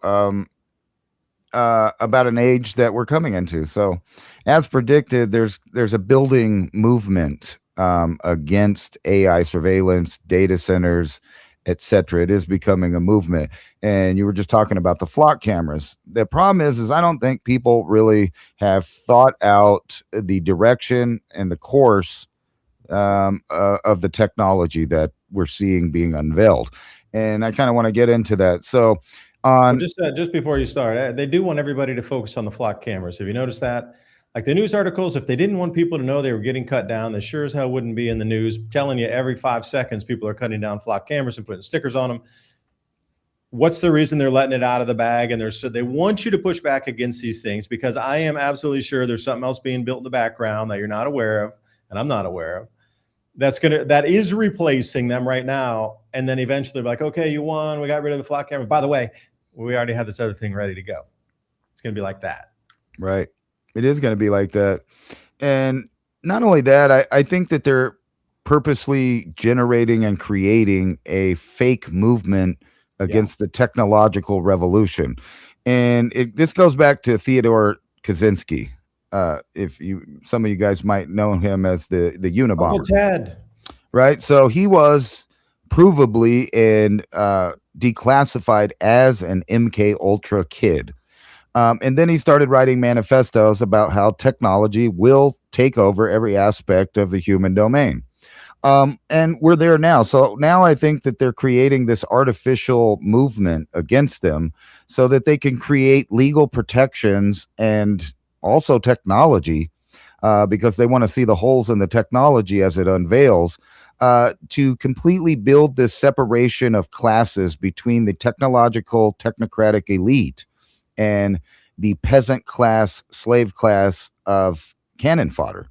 About an age that we're coming into. So, as predicted, there's a building movement against AI surveillance, data centers, etc. It is becoming a movement. And you were just talking about the flock cameras. The problem is I don't think people really have thought out the direction and the course of the technology that we're seeing being unveiled. And I kind of want to get into that. So, Well, on just before you start, they do want everybody to focus on the flock cameras. Have you noticed that? Like the news articles, if they didn't want people to know they were getting cut down, they sure as hell wouldn't be in the news telling you every 5 seconds people are cutting down flock cameras and putting stickers on them. What's the reason they're letting it out of the bag? And so they want you to push back against these things because I am absolutely sure there's something else being built in the background that you're not aware of, and I'm not aware of. That is replacing them right now, and then eventually be like, okay, you won. We got rid of the flock camera. By the way, we already have this other thing ready to go. It's going to be like that. right. It is going to be like that. And not only that, I think that they're purposely generating and creating a fake movement against the technological revolution. And this goes back to Theodore Kaczynski. If some of you guys might know him as the Uncle Unabomber, Ted. right? So he was provably and declassified as an MK Ultra kid. And then he started writing manifestos about how technology will take over every aspect of the human domain. And we're there now. So now I think that they're creating this artificial movement against them so that they can create legal protections and also technology because they want to see the holes in the technology as it unveils to completely build this separation of classes between the technological, technocratic elite and the peasant class, slave class of cannon fodder.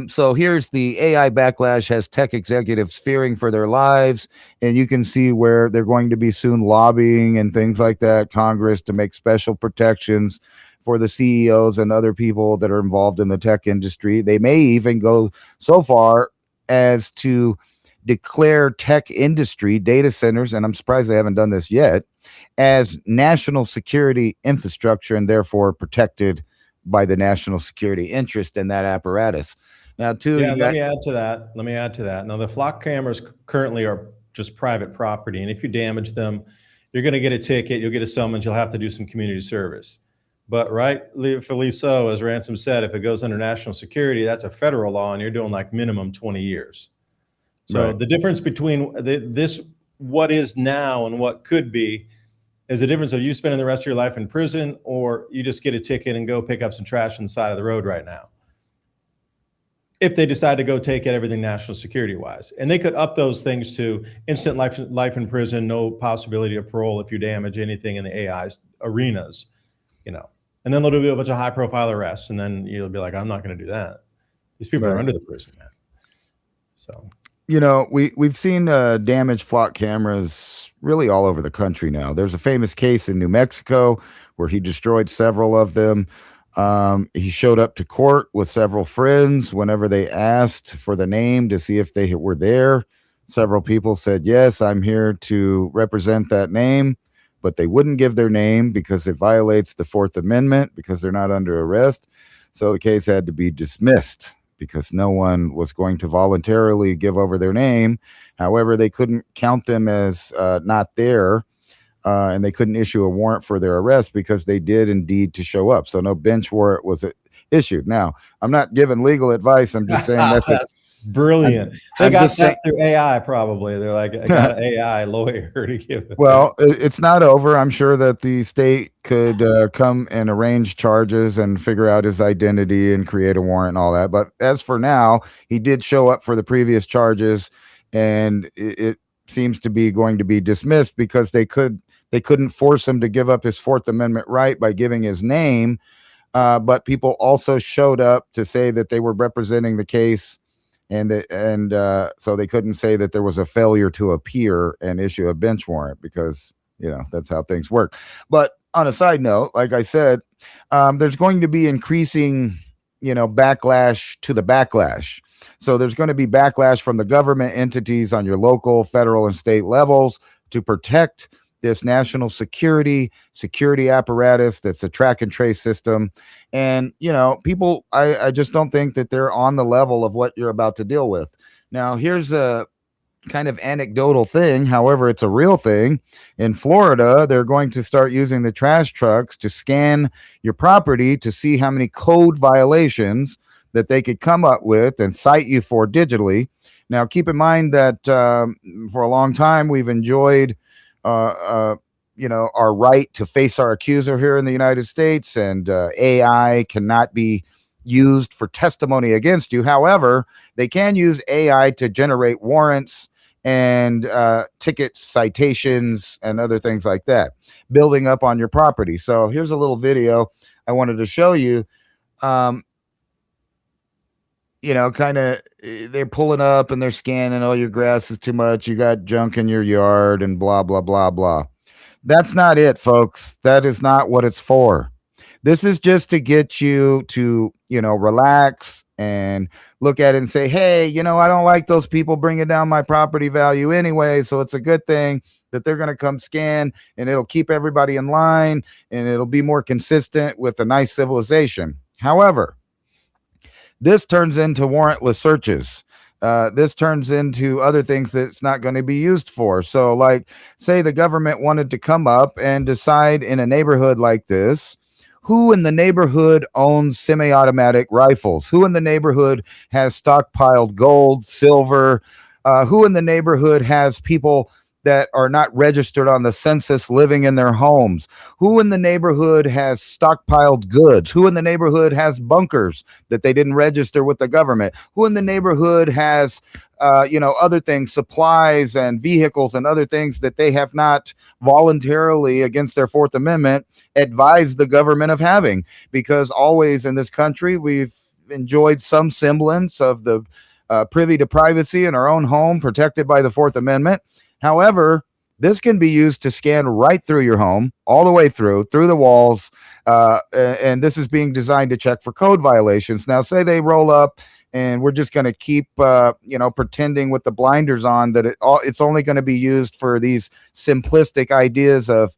So here's the AI backlash has tech executives fearing for their lives, and you can see where they're going to be soon lobbying and things like that, Congress, to make special protections for the CEOs and other people that are involved in the tech industry. They may even go so far as to declare tech industry data centers, and I'm surprised they haven't done this yet, as national security infrastructure and therefore protected by the national security interest in that apparatus. Now, too, Let me add to that. Now, the flock cameras currently are just private property, and if you damage them, you're going to get a ticket, you'll get a summons, you'll have to do some community service. But rightfully so, as Ransom said, if it goes under national security, that's a federal law, and you're doing like minimum 20 years. So the difference between this, what is now and what could be, is the difference of you spending the rest of your life in prison or you just get a ticket and go pick up some trash on the side of the road right now. If they decide to go take it, everything national security wise, and they could up those things to instant life in prison, no possibility of parole if you damage anything in the AI arenas, and then they'll do a bunch of high profile arrests, and then you'll be like, I'm not going to do that. These people are under the prison, man. So. We've seen damaged flock cameras really all over the country now. There's a famous case in New Mexico where he destroyed several of them. He showed up to court with several friends whenever they asked for the name to see if they were there. Several people said, yes, I'm here to represent that name, but they wouldn't give their name because it violates the Fourth Amendment because they're not under arrest. So the case had to be dismissed because no one was going to voluntarily give over their name. However, they couldn't count them as not there, and they couldn't issue a warrant for their arrest because they did indeed to show up. So no bench warrant was issued. Now, I'm not giving legal advice. I'm just saying that's brilliant. They got that through AI probably. They're like, I got an AI lawyer to give it. Well, it's not over. I'm sure that the state could come and arrange charges and figure out his identity and create a warrant and all that. But as for now, he did show up for the previous charges, and seems to be going to be dismissed because they couldn't force him to give up his Fourth Amendment right by giving his name. But people also showed up to say that they were representing the case, and so they couldn't say that there was a failure to appear and issue a bench warrant because that's how things work. But on a side note, like I said, there's going to be increasing backlash to the backlash. So there's going to be backlash from the government entities on your local, federal, and state levels to protect this national security apparatus that's a track and trace system. And people, I just don't think that they're on the level of what you're about to deal with. Now here's a kind of anecdotal thing, however it's a real thing. In Florida, they're going to start using the trash trucks to scan your property to see how many code violations that they could come up with and cite you for digitally. Now keep in mind that for a long time we've enjoyed our right to face our accuser here in the United States, and AI cannot be used for testimony against you. However, they can use AI to generate warrants and tickets, citations, and other things like that, building up on your property. So here's a little video I wanted to show you. Kind of they're pulling up and they're scanning, oh, your grass is too much, you got junk in your yard, and blah, blah, blah, blah. That's not it, folks. That is not what it's for. This is just to get you to, relax and look at it and say, hey, I don't like those people bringing down my property value anyway. So it's a good thing that they're going to come scan, and it'll keep everybody in line, and it'll be more consistent with a nice civilization. However, this turns into warrantless searches. This turns into other things that it's not going to be used for. So, like, say the government wanted to come up and decide in a neighborhood like this, who in the neighborhood owns semi-automatic rifles? Who in the neighborhood has stockpiled gold, silver? Who in the neighborhood has people that are not registered on the census living in their homes? Who in the neighborhood has stockpiled goods? Who in the neighborhood has bunkers that they didn't register with the government? Who in the neighborhood has, other things, supplies and vehicles and other things that they have not voluntarily, against their Fourth Amendment, advised the government of having? Because always in this country, we've enjoyed some semblance of the privy to privacy in our own home, protected by the Fourth Amendment. However, this can be used to scan right through your home, all the way through the walls, and this is being designed to check for code violations. Now, say they roll up, and we're just going to keep, pretending with the blinders on that it's only going to be used for these simplistic ideas of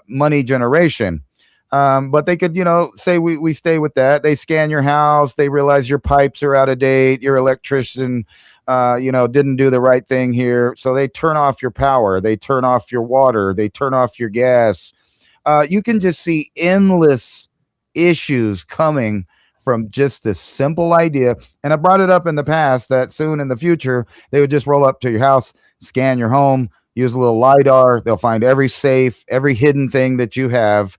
money generation. But they could, say we stay with that. They scan your house. They realize your pipes are out of date. Your electrician didn't do the right thing here. So they turn off your power. They turn off your water. They turn off your gas. You can just see endless issues coming from just this simple idea. And I brought it up in the past that soon in the future, they would just roll up to your house, scan your home, use a little LiDAR. They'll find every safe, every hidden thing that you have.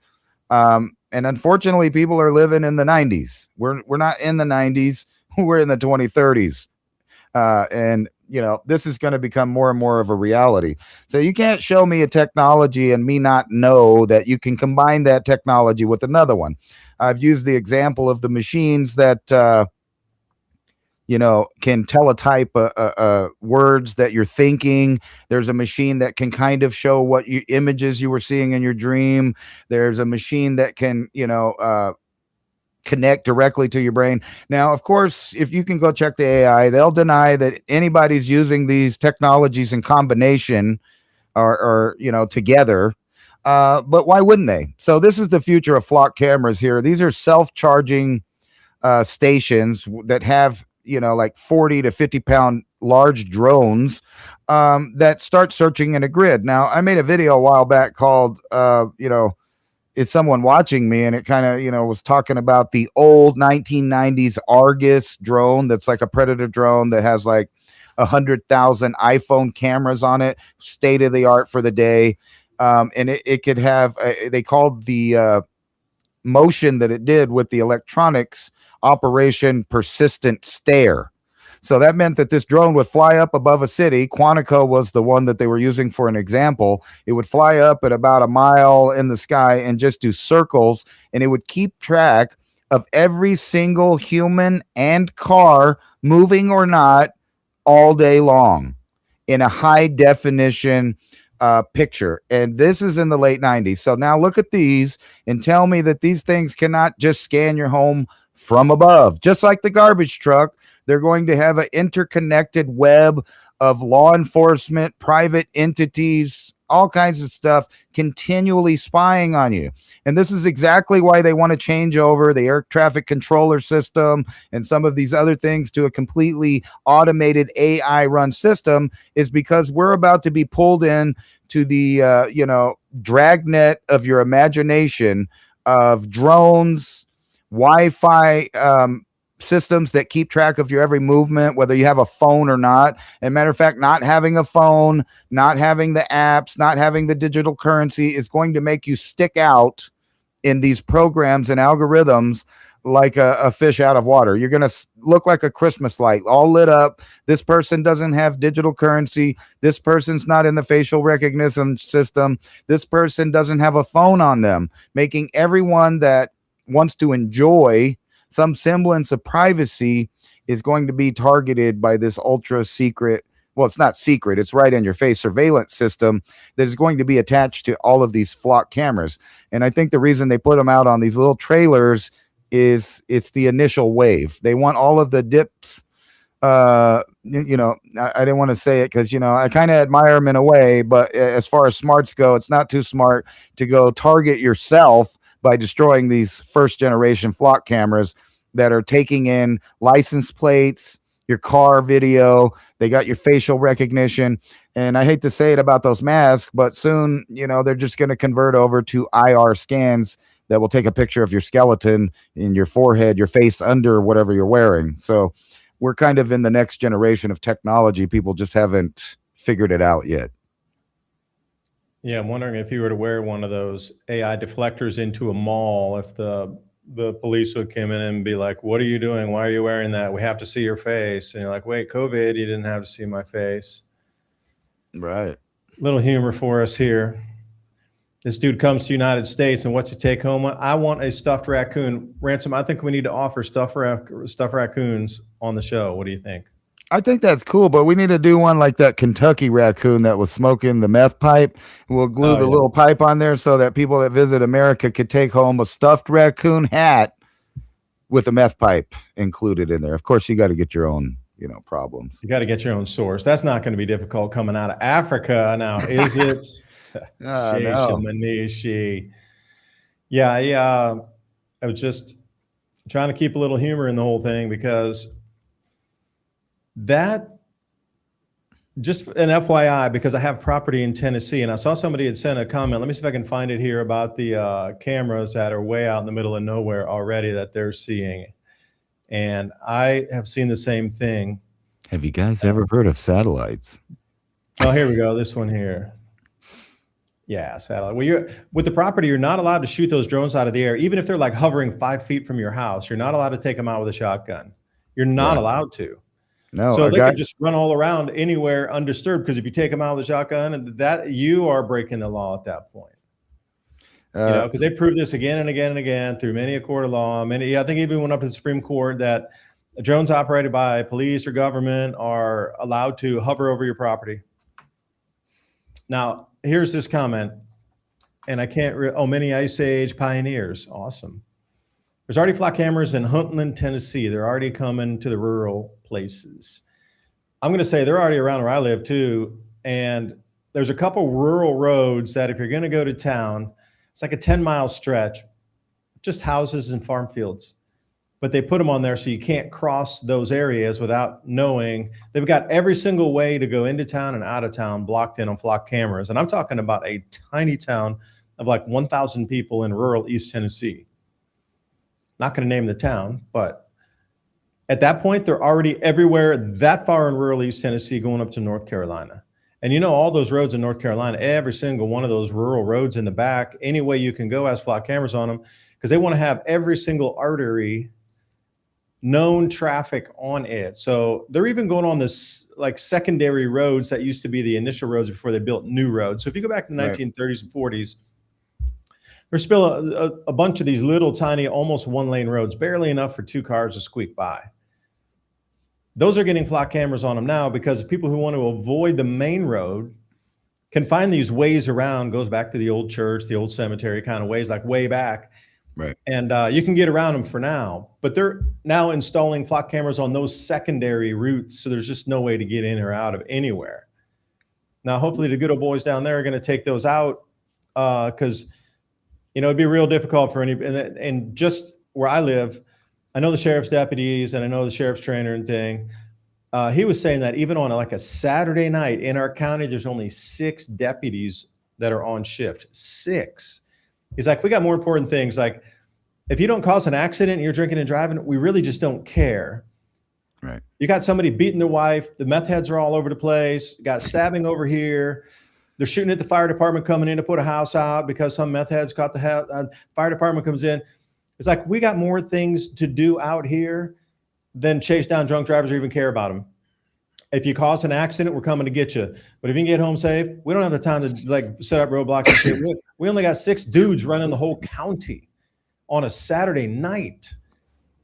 And unfortunately, people are living in the 90s. We're not in the 90s. We're in the 2030s. And this is going to become more and more of a reality. So you can't show me a technology and me not know that you can combine that technology with another one. I've used the example of the machines that, can teletype words that you're thinking. There's a machine that can kind of show what images you were seeing in your dream. There's a machine that can, connect directly to your brain. Now, of course, if you can go check the AI, they'll deny that anybody's using these technologies in combination or together. But why wouldn't they? So this is the future of flock cameras here. These are self-charging stations that have, like 40 to 50 pound large drones that start searching in a grid. Now, I made a video a while back called, is someone watching me? And it kind of, was talking about the old 1990s Argus drone that's like a Predator drone that has like 100,000 iPhone cameras on it, state of the art for the day. And it could have, they called the motion that it did with the electronics Operation Persistent Stare. So that meant that this drone would fly up above a city. Quantico was the one that they were using for an example. It would fly up at about a mile in the sky and just do circles, and it would keep track of every single human and car, moving or not, all day long in a high definition picture. And this is in the late 90s. So now look at these and tell me that these things cannot just scan your home from above. Just like the garbage truck, they're going to have an interconnected web of law enforcement, private entities, all kinds of stuff continually spying on you. And this is exactly why they want to change over the air traffic controller system and some of these other things to a completely automated AI run system, is because we're about to be pulled in to the dragnet of your imagination of drones, Wi-Fi systems that keep track of your every movement, whether you have a phone or not. And matter of fact, not having a phone, not having the apps, not having the digital currency is going to make you stick out in these programs and algorithms like a fish out of water. You're going to look like a Christmas light, all lit up. This person doesn't have digital currency. This person's not in the facial recognition system. This person doesn't have a phone on them, making everyone that wants to enjoy some semblance of privacy is going to be targeted by this ultra secret. Well, it's not secret. It's right in your face surveillance system that is going to be attached to all of these flock cameras. And I think the reason they put them out on these little trailers is it's the initial wave. They want all of the dips. I didn't want to say it because, I kind of admire them in a way, but as far as smarts go, it's not too smart to go target yourself by destroying these first generation flock cameras that are taking in license plates, your car video, they got your facial recognition. And I hate to say it about those masks, but soon, they're just going to convert over to IR scans that will take a picture of your skeleton in your forehead, your face under whatever you're wearing. So we're kind of in the next generation of technology. People just haven't figured it out yet. Yeah, I'm wondering if you were to wear one of those AI deflectors into a mall, if the police would come in and be like, "What are you doing? Why are you wearing that? We have to see your face." And you're like, "Wait, COVID, you didn't have to see my face." Right. Little humor for us here. This dude comes to the United States, and what's he take home? I want a stuffed raccoon. Ransom, I think we need to offer stuffed raccoons on the show. What do you think? I think that's cool, but we need to do one like that Kentucky raccoon that was smoking the meth pipe. We'll glue the little pipe on there so that people that visit America could take home a stuffed raccoon hat with a meth pipe included in there. Of course, you got to get your own, problems. You got to get your own source. That's not going to be difficult coming out of Africa now, is it? No. Yeah, I was just trying to keep a little humor in the whole thing because that, just an FYI, because I have property in Tennessee and I saw somebody had sent a comment. Let me see if I can find it here about the cameras that are way out in the middle of nowhere already that they're seeing. And I have seen the same thing. Have you guys ever heard of satellites? Oh, here we go. This one here. Yeah, satellite. Well, with the property, you're not allowed to shoot those drones out of the air, even if they're like hovering 5 feet from your house. You're not allowed to take them out with a shotgun. You're not allowed to. No. So they could just run all around anywhere undisturbed, because if you take them out with a shotgun, that you are breaking the law at that point. Because they proved this again and again and again through many a court of law. I think even went up to the Supreme Court that drones operated by police or government are allowed to hover over your property. Now, here's this comment, and I can't. Many Ice Age pioneers, awesome. There's already flock cameras in Huntland, Tennessee. They're already coming to the rural places. I'm going to say they're already around where I live too. And there's a couple rural roads that if you're going to go to town, it's like a 10-mile stretch, just houses and farm fields. But they put them on there so you can't cross those areas without knowing. They've got every single way to go into town and out of town blocked in on flock cameras. And I'm talking about a tiny town of like 1,000 people in rural East Tennessee. Not going to name the town, but at that point, they're already everywhere that far in rural East Tennessee going up to North Carolina. And all those roads in North Carolina, every single one of those rural roads in the back, any way you can go has flock cameras on them, because they want to have every single artery known traffic on it. So they're even going on this like secondary roads that used to be the initial roads before they built new roads. So if you go back to the Right. 1930s and 40s, there's still a bunch of these little tiny, almost one lane roads, barely enough for two cars to squeak by. Those are getting flock cameras on them now because people who want to avoid the main road can find these ways around, goes back to the old church, the old cemetery kind of ways, like way back. Right. And you can get around them for now, but they're now installing flock cameras on those secondary routes. So there's just no way to get in or out of anywhere. Now, hopefully the good old boys down there are going to take those out because, it'd be real difficult for any, and just where I live, I know the sheriff's deputies and I know the sheriff's trainer and thing. He was saying that even on like a Saturday night in our county, there's only 6 deputies that are on shift. 6. He's like, we got more important things. Like, if you don't cause an accident and you're drinking and driving, we really just don't care. Right. You got somebody beating their wife. The meth heads are all over the place. Got stabbing over here. They're shooting at the fire department coming in to put a house out because some meth heads caught the fire department comes in. It's like, we got more things to do out here than chase down drunk drivers or even care about them. If you cause an accident, we're coming to get you. But if you can get home safe, we don't have the time to like set up roadblocks and shit. We only got 6 dudes running the whole county on a Saturday night.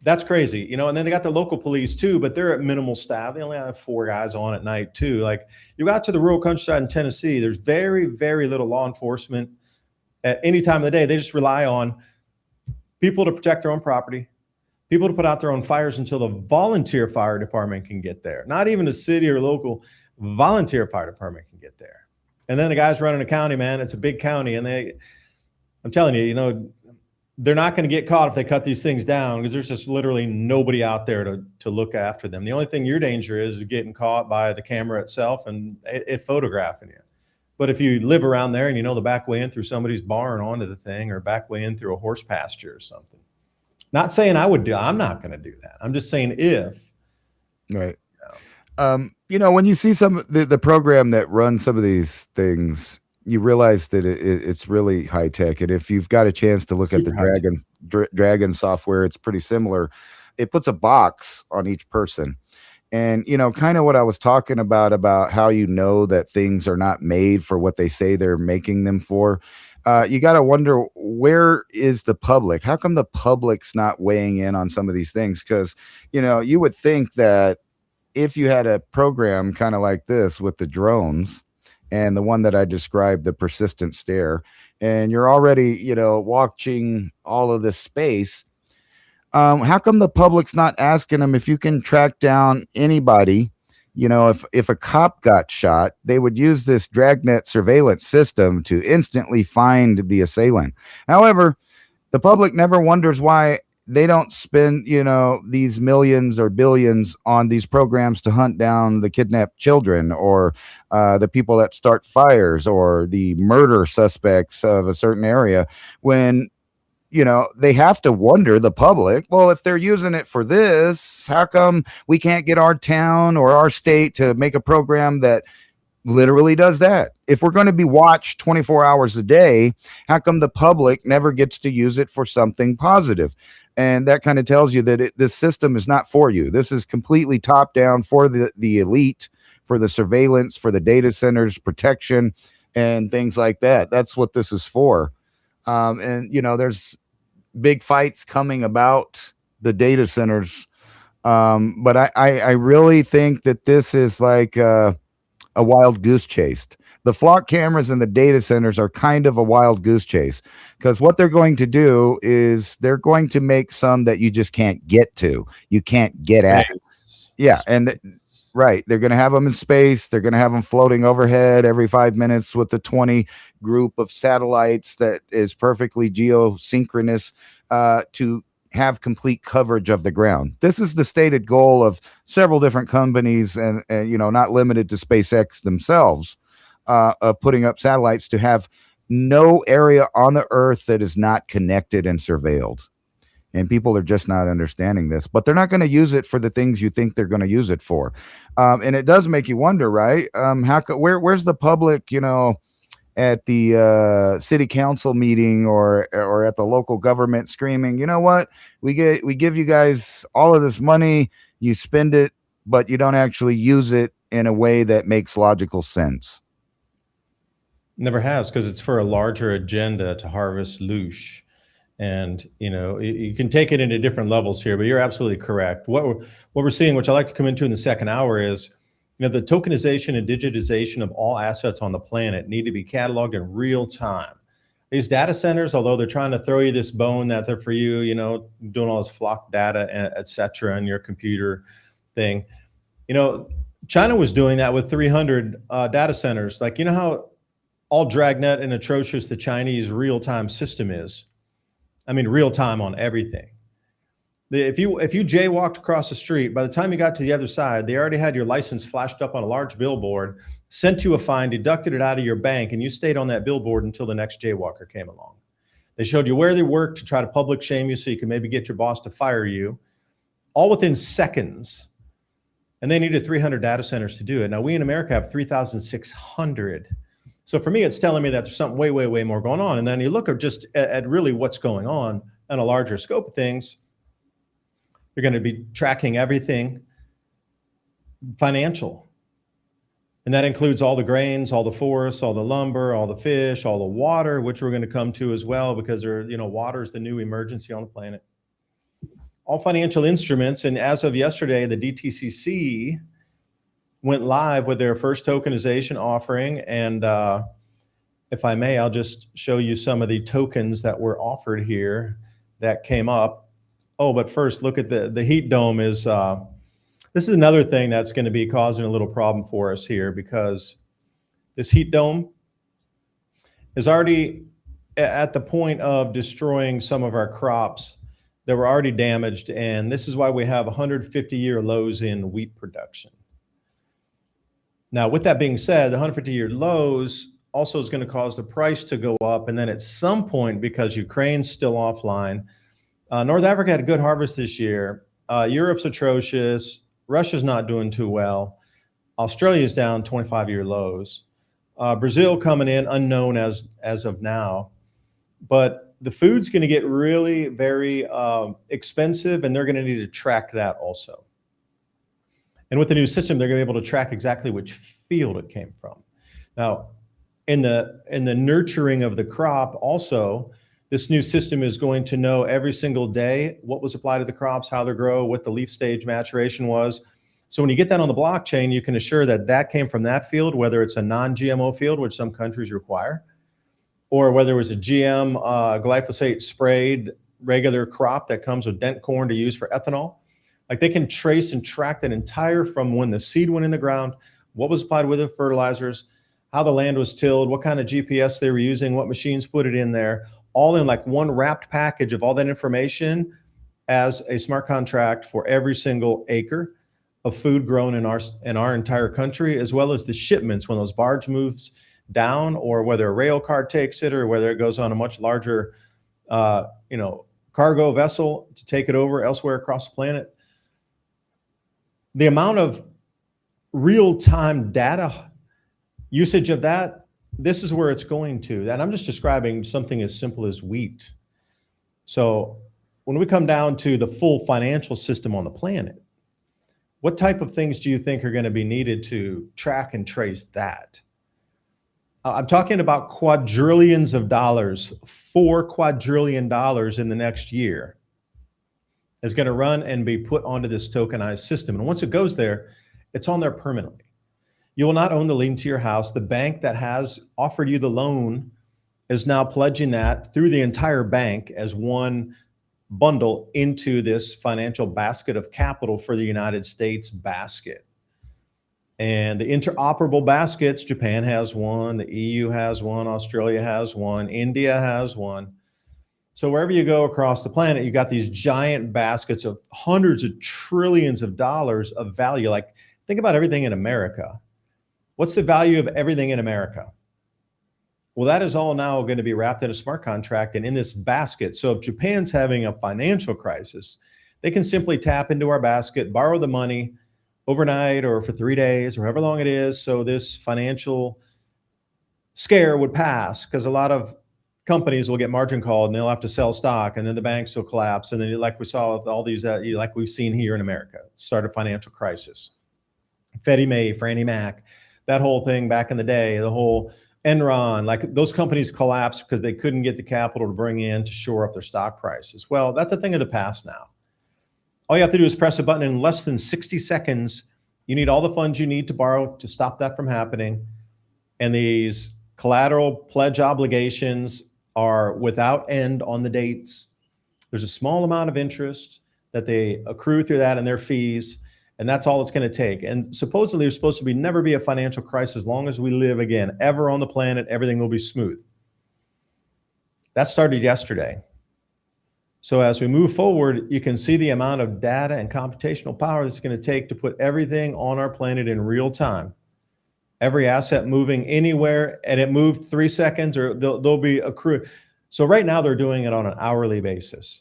That's crazy, and then they got the local police too, but they're at minimal staff. They only have 4 guys on at night too. Like, you got to the rural countryside in Tennessee, there's very, very little law enforcement at any time of the day. They just rely on people to protect their own property, people to put out their own fires until the volunteer fire department can get there. Not even a city or local, volunteer fire department can get there. And then the guys running a county, man, it's a big county. And I'm telling you, they're not going to get caught if they cut these things down because there's just literally nobody out there to look after them. The only thing your danger is getting caught by the camera itself and it photographing you. But if you live around there and the back way in through somebody's barn onto the thing or back way in through a horse pasture or something. Not saying I'm not going to do that. I'm just saying if. Right. When you see some the program that runs some of these things, you realize that it's really high tech. And if you've got a chance to look at the Dragon software, it's pretty similar. It puts a box on each person. And, kind of what I was talking about how that things are not made for what they say they're making them for. You got to wonder, where is the public? How come the public's not weighing in on some of these things? Because, you would think that if you had a program kind of like this with the drones and the one that I described, the persistent stare, and you're already, watching all of this space, how come the public's not asking them if you can track down anybody? If a cop got shot, they would use this dragnet surveillance system to instantly find the assailant. However, the public never wonders why they don't spend, these millions or billions on these programs to hunt down the kidnapped children or the people that start fires or the murder suspects of a certain area when they have to wonder, the public, well, if they're using it for this, how come we can't get our town or our state to make a program that literally does that? If we're going to be watched 24 hours a day, how come the public never gets to use it for something positive? And that kind of tells you that this system is not for you. This is completely top down for the elite, for the surveillance, for the data centers, protection, and things like that. That's what this is for. And there's big fights coming about the data centers. But I really think that this is like a wild goose chase. The flock cameras and the data centers are kind of a wild goose chase because what they're going to do is they're going to make some that you just can't get to. You can't get at. Yeah. And right. They're going to have them in space. They're going to have them floating overhead every 5 minutes with the 20 group of satellites that is perfectly geosynchronous to have complete coverage of the ground. This is the stated goal of several different companies and not limited to SpaceX themselves of putting up satellites to have no area on the earth that is not connected and surveilled. And people are just not understanding this, but they're not going to use it for the things you think they're going to use it for. And it does make you wonder, right? Where's the public, at the city council meeting or at the local government screaming, you know what, we give you guys all of this money, you spend it, but you don't actually use it in a way that makes logical sense. Never has, because it's for a larger agenda to harvest loosh. And you can take it into different levels here, but you're absolutely correct. What we're seeing, which I like to come into in the second hour, is the tokenization and digitization of all assets on the planet need to be cataloged in real time. These data centers, although they're trying to throw you this bone that they're for you, doing all this flock data, et cetera, on your computer thing. China was doing that with 300 data centers. Like, how all dragnet and atrocious the Chinese real-time system is. I mean, real time on everything. If you jaywalked across the street, by the time you got to the other side, they already had your license flashed up on a large billboard, sent you a fine, deducted it out of your bank, and you stayed on that billboard until the next jaywalker came along. They showed you where they worked to try to public shame you so you could maybe get your boss to fire you, all within seconds. And they needed 300 data centers to do it. Now, we in America have 3,600. So for me, it's telling me that there's something way, way, way more going on. And then you look at really what's going on a larger scope of things. You're going to be tracking everything financial. And that includes all the grains, all the forests, all the lumber, all the fish, all the water, which we're going to come to as well, because water is the new emergency on the planet. All financial instruments. And as of yesterday, the DTCC went live with their first tokenization offering. And if I may, I'll just show you some of the tokens that were offered here that came up. Oh, but first, look at the heat dome. This is another thing that's going to be causing a little problem for us here, because this heat dome is already at the point of destroying some of our crops that were already damaged. And this is why we have 150-year lows in wheat production. Now, with that being said, the 150-year lows also is going to cause the price to go up. And then at some point, because Ukraine's still offline, North Africa had a good harvest this year. Europe's atrocious. Russia's not doing too well. Australia's down 25-year lows. Brazil coming in unknown as of now. But the food's going to get really very expensive, and they're going to need to track that also. And with the new system, they're going to be able to track exactly which field it came from. Now, in the nurturing of the crop also, this new system is going to know every single day what was applied to the crops, how they grow, what the leaf stage maturation was. So when you get that on the blockchain, you can assure that that came from that field, whether it's a non-GMO field, which some countries require, or whether it was a GM glyphosate sprayed regular crop that comes with dent corn to use for ethanol. Like, they can trace and track that entire from when the seed went in the ground, what was applied with the fertilizers, how the land was tilled, what kind of GPS they were using, what machines put it in there, all in like one wrapped package of all that information as a smart contract for every single acre of food grown in our entire country, as well as the shipments when those barge moves down, or whether a rail car takes it, or whether it goes on a much larger cargo vessel to take it over elsewhere across the planet. The amount of real-time data usage of that, this is where it's going to. And I'm just describing something as simple as wheat. So when we come down to the full financial system on the planet, what type of things do you think are going to be needed to track and trace that? I'm talking about quadrillions of dollars, $4 quadrillion in the next year is going to run and be put onto this tokenized system. And once it goes there, it's on there permanently. You will not own the lien to your house. The bank that has offered you the loan is now pledging that through the entire bank as one bundle into this financial basket of capital for the United States basket. And the interoperable baskets, Japan has one, the EU has one, Australia has one, India has one. So wherever you go across the planet, you got these giant baskets of hundreds of trillions of dollars of value. Like, think about everything in America. What's the value of everything in America? Well, that is all now going to be wrapped in a smart contract and in this basket. So if Japan's having a financial crisis, they can simply tap into our basket, borrow the money overnight or for 3 days or however long it is. So this financial scare would pass, because a lot of companies will get margin called and they'll have to sell stock, and then the banks will collapse. And then, like we saw with all these, like we've seen here in America, start a financial crisis. Freddie Mae, Fannie Mac, that whole thing back in the day, the whole Enron, like those companies collapsed because they couldn't get the capital to bring in to shore up their stock prices. Well, that's a thing of the past now. All you have to do is press a button. In less than 60 seconds, you need all the funds you need to borrow to stop that from happening. And these collateral pledge obligations are without end on the dates. There's a small amount of interest that they accrue through that and their fees, and that's all it's going to take. And supposedly there's supposed to be never be a financial crisis as long as we live again, ever on the planet. Everything will be smooth. That started yesterday. So as we move forward, you can see the amount of data and computational power that's going to take to put everything on our planet in real time. Every asset moving anywhere, and it moved 3 seconds, or there'll be accrue. So right now they're doing it on an hourly basis.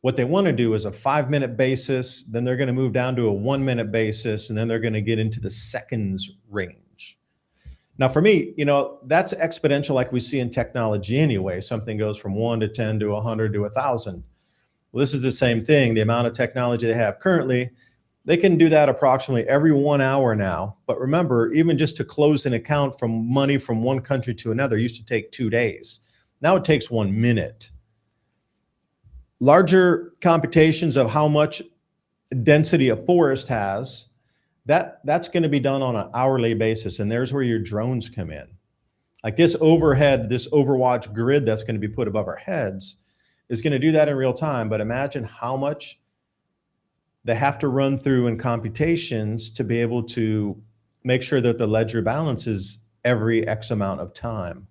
What they want to do is a 5-minute basis, then they're going to move down to a 1-minute basis, and then they're going to get into the seconds range. Now for me, that's exponential like we see in technology anyway. Something goes from 1 to 10 to 100 to 1,000. Well, this is the same thing. The amount of technology they have currently, they can do that approximately every 1 hour now. But remember, even just to close an account from money from one country to another used to take 2 days. Now it takes 1 minute. Larger computations of how much density a forest has, that's going to be done on an hourly basis. And there's where your drones come in. Like this overhead, this Overwatch grid that's going to be put above our heads is going to do that in real time. But imagine how much they have to run through in computations to be able to make sure that the ledger balances every X amount of time.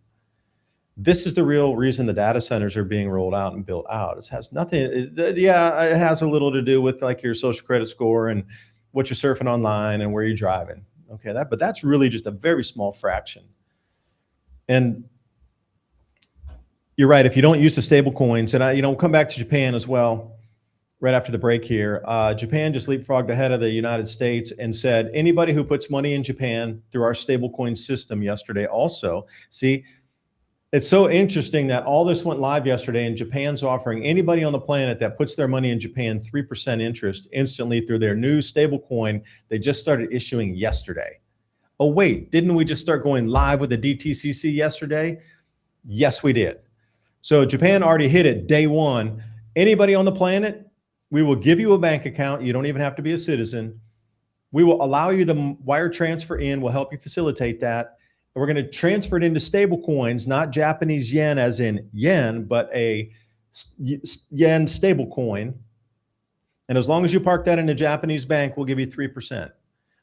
This is the real reason the data centers are being rolled out and built out. It has nothing, it has a little to do with like your social credit score and what you're surfing online and where you're driving. Okay, but that's really just a very small fraction. And you're right, if you don't use the stable coins, and we'll come back to Japan as well right after the break here. Japan just leapfrogged ahead of the United States and said, anybody who puts money in Japan through our stablecoin system yesterday also, see, it's so interesting that all this went live yesterday, and Japan's offering anybody on the planet that puts their money in Japan 3% interest instantly through their new stablecoin they just started issuing yesterday. Oh wait, didn't we just start going live with the DTCC yesterday? Yes, we did. So Japan already hit it day one. Anybody on the planet, we will give you a bank account. You don't even have to be a citizen. We will allow you the wire transfer in. We'll help you facilitate that. We're going to transfer it into stable coins, not Japanese yen as in yen, but a yen stable coin. And as long as you park that in a Japanese bank, we'll give you 3%.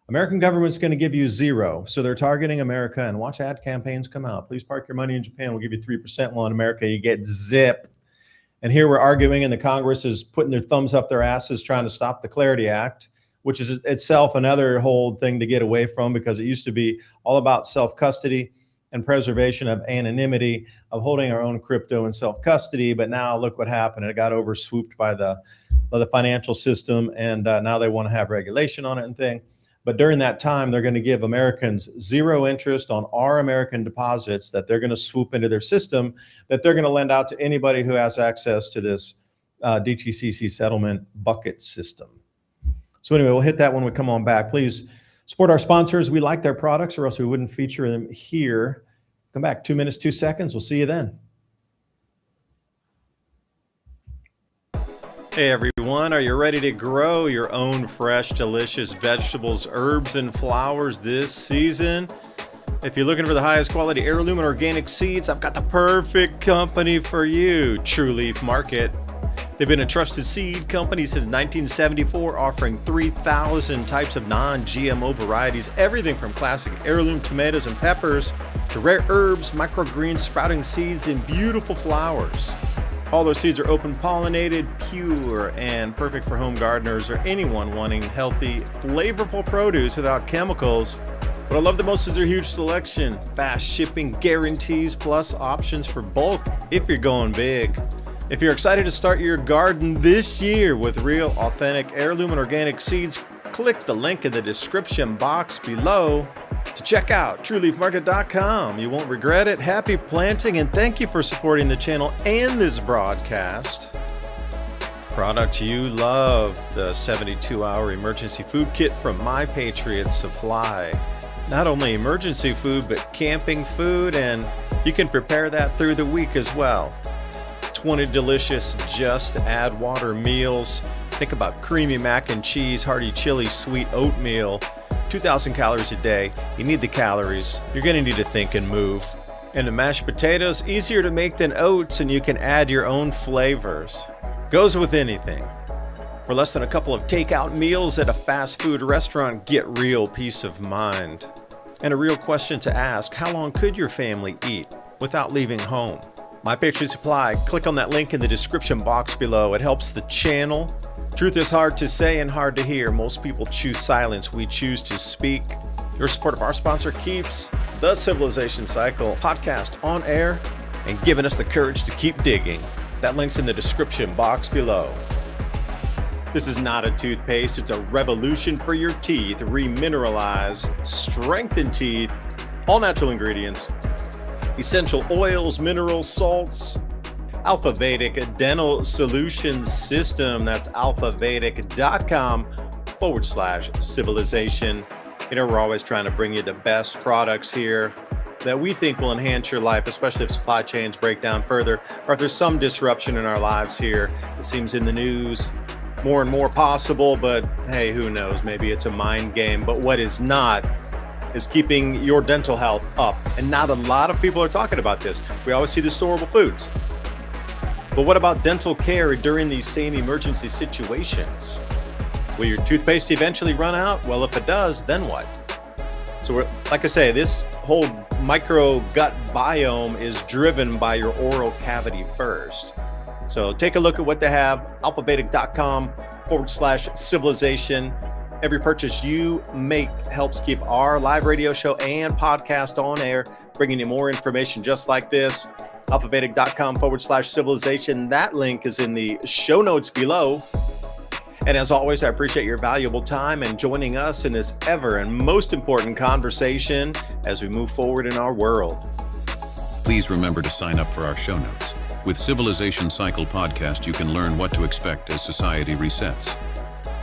American government's going to give you 0. So they're targeting America, and watch ad campaigns come out. Please park your money in Japan. We'll give you 3%. Well, in America, you get zip. And here we're arguing, and the Congress is putting their thumbs up their asses trying to stop the Clarity Act, which is itself another whole thing to get away from, because it used to be all about self-custody and preservation of anonymity, of holding our own crypto in self-custody. But now look what happened. It got overswooped by the financial system, and now they want to have regulation on it and thing. But during that time, they're going to give Americans 0 interest on our American deposits that they're going to swoop into their system, that they're going to lend out to anybody who has access to this DTCC settlement bucket system. So anyway, we'll hit that when we come on back. Please support our sponsors. We like their products, or else we wouldn't feature them here. Come back, 2 minutes, 2 seconds. We'll see you then. Hey everyone, are you ready to grow your own fresh, delicious vegetables, herbs, and flowers this season? If you're looking for the highest quality heirloom and organic seeds, I've got the perfect company for you, True Leaf Market. They've been a trusted seed company since 1974, offering 3,000 types of non-GMO varieties, everything from classic heirloom tomatoes and peppers to rare herbs, microgreens, sprouting seeds, and beautiful flowers. All those seeds are open pollinated, pure, and perfect for home gardeners or anyone wanting healthy, flavorful produce without chemicals. What I love the most is their huge selection, fast shipping guarantees, plus options for bulk if you're going big. If you're excited to start your garden this year with real, authentic heirloom and organic seeds, click the link in the description box below. to check out trueleafmarket.com. You won't regret it. Happy planting, and thank you for supporting the channel and this broadcast. Product you love, the 72-hour emergency food kit from My Patriot Supply. Not only emergency food, but camping food, and you can prepare that through the week as well. 20 delicious just add water meals. Think about creamy mac and cheese, hearty chili, sweet oatmeal. 2,000 calories a day. You need the calories. You're going to need to think and move. And the mashed potatoes, easier to make than oats, and you can add your own flavors. Goes with anything. For less than a couple of takeout meals at a fast food restaurant, get real peace of mind. And a real question to ask, how long could your family eat without leaving home? My Patriot Supply, click on that link in the description box below. It helps the channel. Truth is hard to say and hard to hear. Most people choose silence. We choose to speak. Your support of our sponsor keeps the Civilization Cycle podcast on air and giving us the courage to keep digging. That link's in the description box below. This is not a toothpaste. It's a revolution for your teeth. Remineralize, strengthen teeth, all natural ingredients, essential oils, minerals, salts. Alpha Vedic Dental Solutions System. That's alphavedic.com/civilization. You know, we're always trying to bring you the best products here that we think will enhance your life, especially if supply chains break down further, or if there's some disruption in our lives here. It seems in the news more and more possible, but hey, who knows? Maybe it's a mind game. But what is not is keeping your dental health up. And not a lot of people are talking about this. We always see the storable foods. But what about dental care during these same emergency situations? Will your toothpaste eventually run out? Well, if it does, then what? So like I say, this whole micro gut biome is driven by your oral cavity first. So take a look at what they have, alphavedic.com/civilization. Every purchase you make helps keep our live radio show and podcast on air, bringing you more information just like this. alphavedic.com/civilization. That link is in the show notes below. And as always, I appreciate your valuable time and joining us in this ever and most important conversation as we move forward in our world. Please remember to sign up for our show notes. With Civilization Cycle podcast, you can learn what to expect as society resets.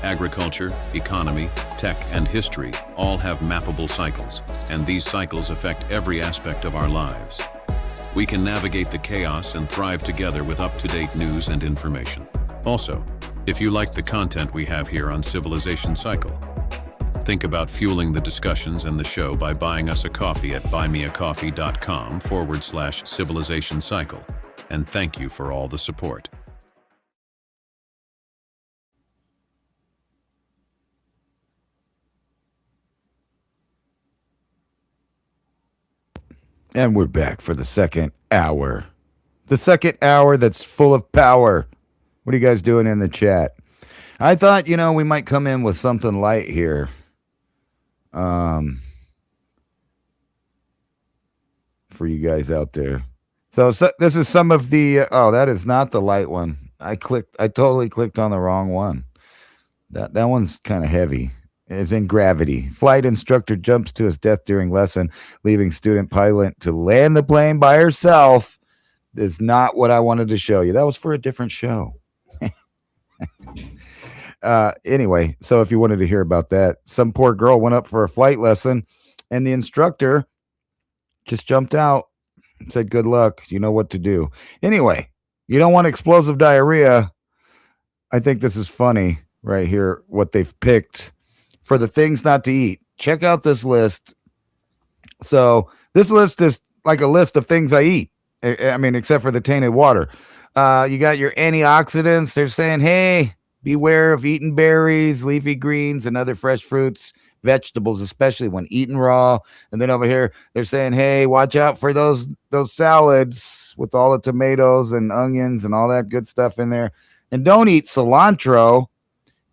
Agriculture, economy, tech, and history all have mappable cycles, and these cycles affect every aspect of our lives. We can navigate the chaos and thrive together with up-to-date news and information. Also, if you like the content we have here on Civilization Cycle, think about fueling the discussions and the show by buying us a coffee at buymeacoffee.com/civilization cycle. And thank you for all the support. And we're back for the second hour. The second hour that's full of power. What are you guys doing in the chat? I thought, we might come in with something light here. For you guys out there. So this is some of the, that is not the light one. I totally clicked on the wrong one. That one's kind of heavy. It's in gravity. Flight instructor jumps to his death during lesson, leaving student pilot to land the plane by herself. Is not what I wanted to show you. That was for a different show. Anyway, so if you wanted to hear about that, some poor girl went up for a flight lesson and the instructor just jumped out and said, good luck. You know what to do. Anyway, you don't want explosive diarrhea. I think this is funny right here, what they've picked for the things not to eat. Check out this list. So this list is like a list of things I eat. I mean, except for the tainted water. You got your antioxidants. They're saying, hey, beware of eating berries, leafy greens, and other fresh fruits, vegetables, especially when eaten raw. And then over here, they're saying, hey, watch out for those salads with all the tomatoes and onions and all that good stuff in there. And don't eat cilantro.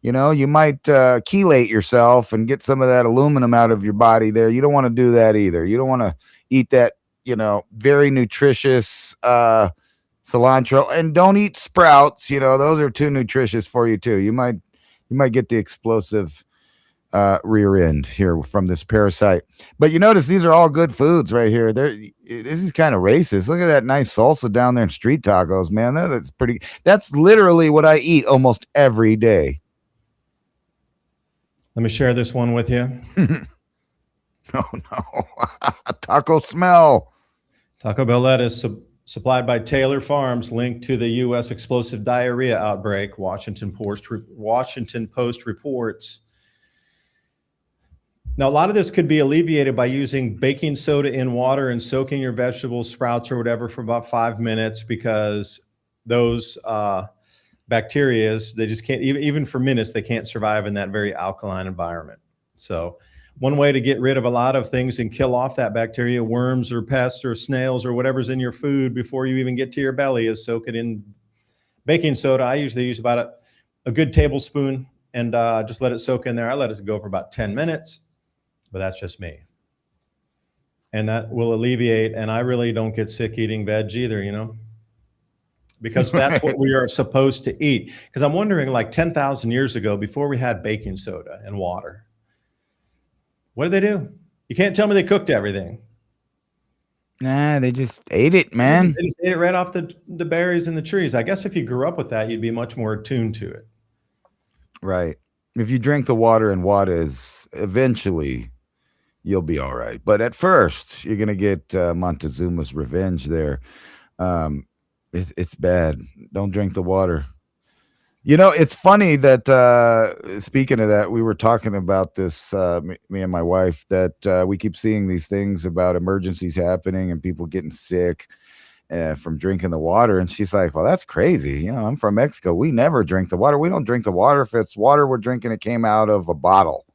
You might chelate yourself and get some of that aluminum out of your body there. You don't want to do that either. You don't want to eat that, very nutritious cilantro, and don't eat sprouts. Those are too nutritious for you too. You might get the explosive rear end here from this parasite. But you notice these are all good foods right here. This is kind of racist. Look at that nice salsa down there in street tacos, man. That's pretty. That's literally what I eat almost every day. Let me share this one with you. Oh no, taco smell. Taco Bell lettuce supplied by Taylor Farms, linked to the U.S. explosive diarrhea outbreak. Washington Post reports. Now, a lot of this could be alleviated by using baking soda in water and soaking your vegetables, sprouts, or whatever for about 5 minutes, because those bacteria, they just can't, even for minutes, they can't survive in that very alkaline environment. So one way to get rid of a lot of things and kill off that bacteria, worms or pests or snails or whatever's in your food before you even get to your belly, is soak it in baking soda. I usually use about a good tablespoon and just let it soak in there. I let it go for about 10 minutes. But that's just me. And that will alleviate, and I really don't get sick eating veg either, because that's what we are supposed to eat. Because I'm wondering, like 10,000 years ago, before we had baking soda and water, what did they do? You can't tell me they cooked everything. Nah, they just ate it, man. They just ate it right off the berries in the trees. I guess if you grew up with that, you'd be much more attuned to it. Right. If you drink the water and Juarez, eventually you'll be all right. But at first, you're going to get Montezuma's revenge there. It's bad. Don't drink the water. It's funny that, speaking of that, we were talking about this, me and my wife, that we keep seeing these things about emergencies happening and people getting sick from drinking the water. And she's like, well, that's crazy. I'm from Mexico. We never drink the water. We don't drink the water. If it's water we're drinking, it came out of a bottle.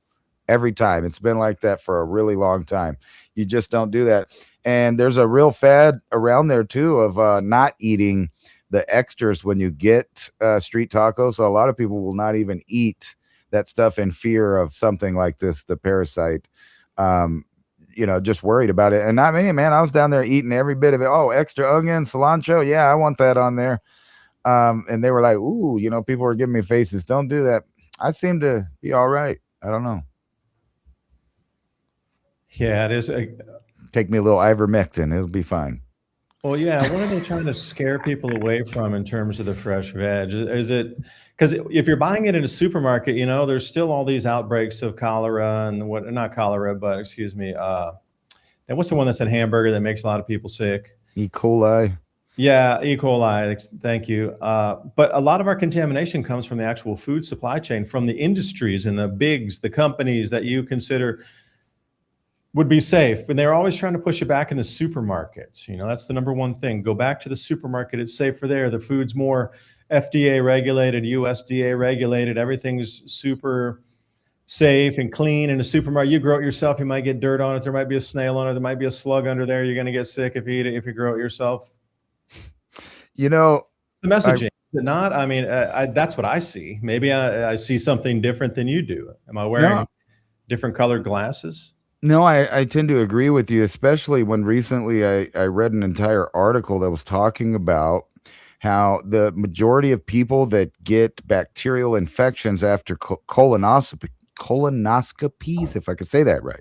Every time. It's been like that for a really long time. You just don't do that. And there's a real fad around there too of not eating the extras when you get street tacos. So a lot of people will not even eat that stuff in fear of something like this, the parasite. Just worried about it. And not me, man. I was down there eating every bit of it. Oh, extra onion, cilantro. Yeah, I want that on there. And they were like, ooh, people were giving me faces. Don't do that. I seem to be all right. I don't know. Yeah, it is. Take me a little ivermectin. It'll be fine. Well, yeah. What are they trying to scare people away from in terms of the fresh veg? Is it because if you're buying it in a supermarket, there's still all these outbreaks of cholera and not cholera, but excuse me. And what's the one that's in hamburger that makes a lot of people sick? E. coli. Yeah, E. coli. Thank you. But a lot of our contamination comes from the actual food supply chain, from the industries and the companies that you consider would be safe. And they're always trying to push it back in the supermarkets. That's the number one thing. Go back to the supermarket. It's safer there. The food's more FDA regulated, USDA regulated. Everything's super safe and clean in a supermarket. You grow it yourself, you might get dirt on it. There might be a snail on it. There might be a slug under there. You're going to get sick if you eat it, if you grow it yourself. The messaging. Not, I mean, that's what I see. Maybe I see something different than you do. Am I wearing different colored glasses? No, I tend to agree with you, especially when recently I read an entire article that was talking about how the majority of people that get bacterial infections after colonoscopies, if I could say that right,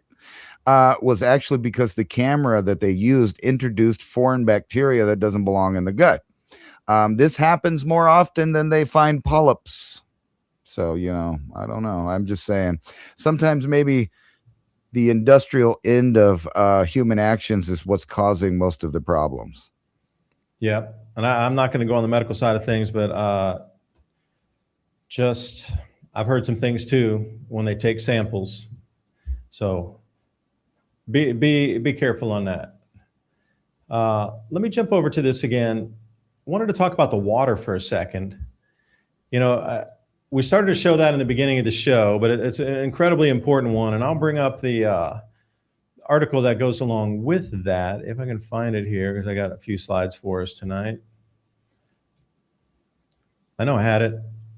was actually because the camera that they used introduced foreign bacteria that doesn't belong in the gut. This happens more often than they find polyps. So, I don't know. I'm just saying sometimes maybe the industrial end of human actions is what's causing most of the problems. Yeah. And I'm not going to go on the medical side of things, but I've heard some things too when they take samples. So be careful on that. Let me jump over to this again. I wanted to talk about the water for a second. We started to show that in the beginning of the show, but it's an incredibly important one. And I'll bring up the article that goes along with that, if I can find it here, because I got a few slides for us tonight. I know I had it.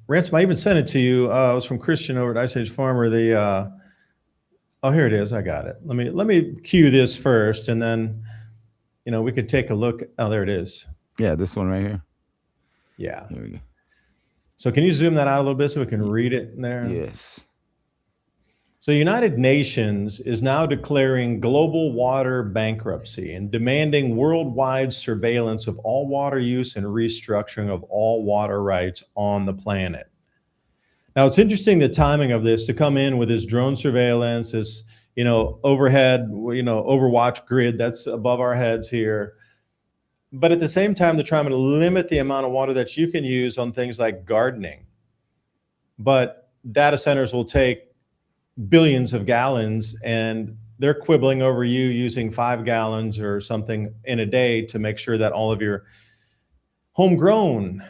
Ransom, I even sent it to you. It was from Christian over at Ice Age Farmer. Oh, here it is. I got it. Let me cue this first, and then we could take a look. Oh, there it is. Yeah, this one right here. Yeah. Here we go. So can you zoom that out a little bit so we can read it in there? Yes. So, the United Nations is now declaring global water bankruptcy and demanding worldwide surveillance of all water use and restructuring of all water rights on the planet. Now, it's interesting the timing of this to come in with this drone surveillance, this overhead, Overwatch grid that's above our heads here. But at the same time, they're trying to limit the amount of water that you can use on things like gardening. But data centers will take billions of gallons, and they're quibbling over you using 5 gallons or something in a day to make sure that all of your homegrown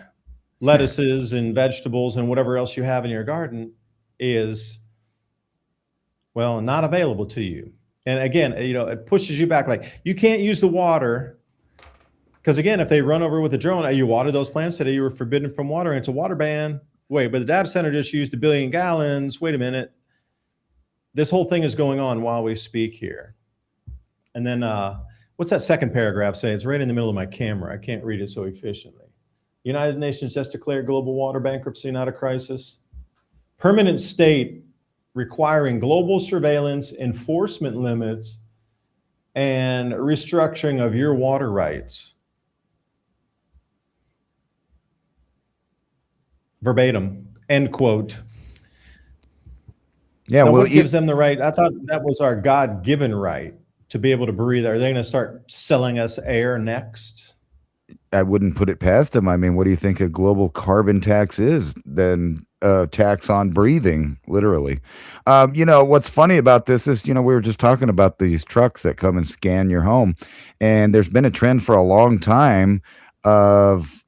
lettuces and vegetables and whatever else you have in your garden is, well, not available to you. And again, it pushes you back. Like, you can't use the water because, again, if they run over with a drone, you water those plants today, you were forbidden from watering. It's a water ban. Wait, but the data center just used 1 billion gallons. Wait a minute. This whole thing is going on while we speak here. And then what's that second paragraph say? It's right in the middle of my camera. I can't read it so efficiently. United Nations just declared global water bankruptcy, not a crisis. Permanent state requiring global surveillance, enforcement limits, and restructuring of your water rights. Verbatim, end quote. Yeah, now, well, what gives them the right? I thought that was our God-given right to be able to breathe. Are they going to start selling us air next? I wouldn't put it past them. I mean, what do you think a global carbon tax is? Then a tax on breathing, literally. What's funny about this is, we were just talking about these trucks that come and scan your home, and there's been a trend for a long time of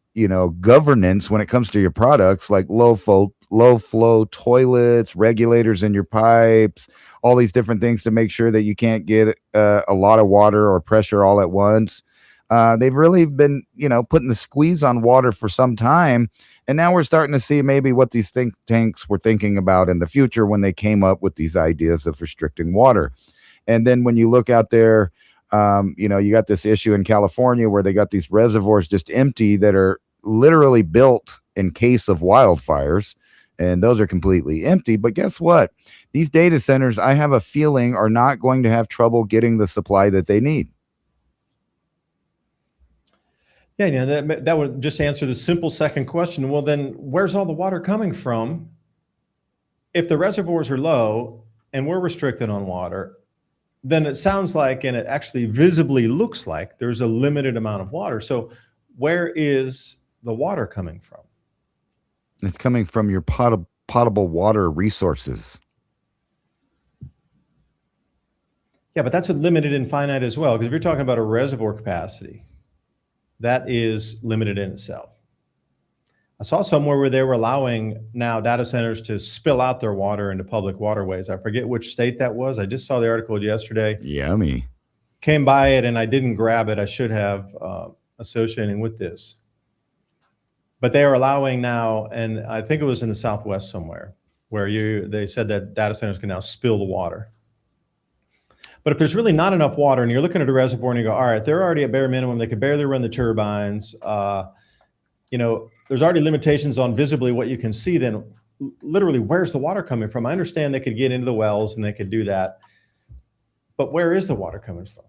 governance when it comes to your products, like low flow toilets, regulators in your pipes, all these different things to make sure that you can't get a lot of water or pressure all at once. They've really been, putting the squeeze on water for some time. And now we're starting to see maybe what these think tanks were thinking about in the future when they came up with these ideas of restricting water. And then when you look out there, you got this issue in California where they got these reservoirs just empty that are literally built in case of wildfires. And those are completely empty. But guess what? These data centers, I have a feeling, are not going to have trouble getting the supply that they need. Yeah, that would just answer the simple second question. Well, then where's all the water coming from? If the reservoirs are low and we're restricted on water, then it sounds like, and it actually visibly looks like, there's a limited amount of water. So where is the water coming from? It's coming from your potable water resources. Yeah, but that's a limited and finite as well, because if you're talking about a reservoir capacity, that is limited in itself. I saw somewhere where they were allowing now data centers to spill out their water into public waterways. I forget which state that was. I just saw the article yesterday. Yummy. Came by it and I didn't grab it. I should have, associating with this. But they are allowing now, and I think it was in the Southwest somewhere, where they said that data centers can now spill the water. But if there's really not enough water and you're looking at a reservoir and you go, all right, they're already at bare minimum, they could barely run the turbines, there's already limitations on visibly what you can see, then literally where's the water coming from? I understand they could get into the wells and they could do that, but where is the water coming from?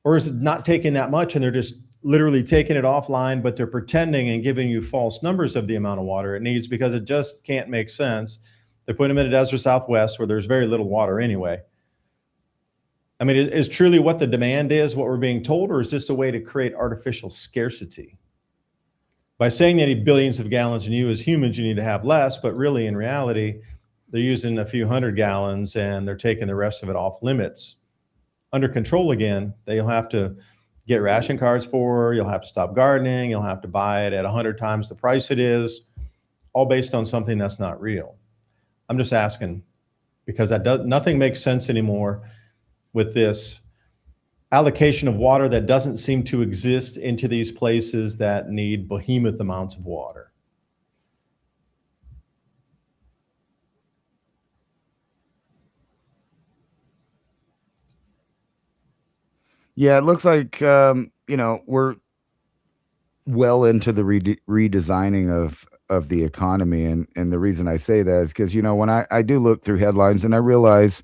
Or is it not taking that much and they're just literally taking it offline, but they're pretending and giving you false numbers of the amount of water it needs because it just can't make sense. They're putting them in a desert Southwest where there's very little water anyway. I mean, is truly what the demand is what we're being told, or is this a way to create artificial scarcity? By saying they need billions of gallons and you as humans, you need to have less, but really in reality, they're using a few hundred gallons and they're taking the rest of it off limits. Under control again, they'll have to get ration cards for, you'll have to stop gardening, you'll have to buy it at 100 times the price it is, all based on something that's not real. I'm just asking, because nothing makes sense anymore with this allocation of water that doesn't seem to exist into these places that need behemoth amounts of water. Yeah, it looks like we're well into the redesigning of the economy. And the reason I say that is because, when I do look through headlines and I realize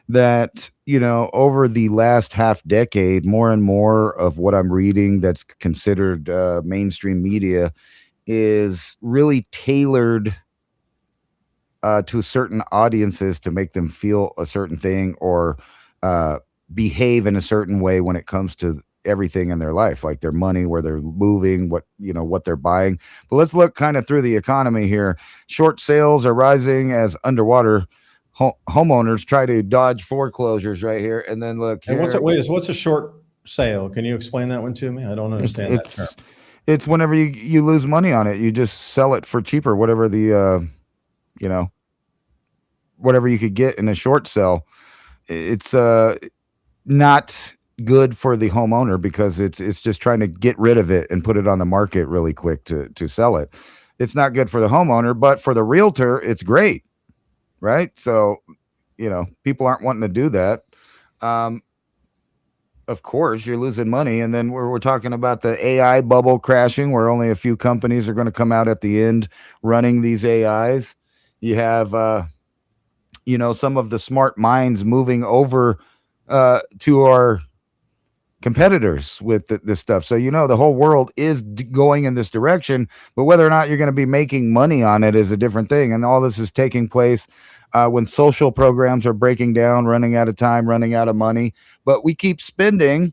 that, over the last half decade, more and more of what I'm reading that's considered mainstream media is really tailored to certain audiences to make them feel a certain thing or uh, behave in a certain way when it comes to everything in their life, like their money, where they're moving, what they're buying. But let's look kind of through the economy here. Short sales are rising as underwater homeowners try to dodge foreclosures right here. And then look And here. what's a short sale? Can you explain that one to me? I don't It's understand that term. it's whenever you lose money on it, you just sell it for cheaper, whatever the you know whatever you could get in a short sale. It's not good for the homeowner because it's just trying to get rid of it and put it on the market really quick to sell it. It's not good for the homeowner, but for the realtor, it's great, right? So, people aren't wanting to do that. Um, of course, you're losing money, and then we're talking about the AI bubble crashing, where only a few companies are going to come out at the end running these AIs. You have some of the smart minds moving over to our competitors with this stuff. So, the whole world is going in this direction, but whether or not you're going to be making money on it is a different thing. And all this is taking place when social programs are breaking down, running out of time, running out of money. But we keep spending.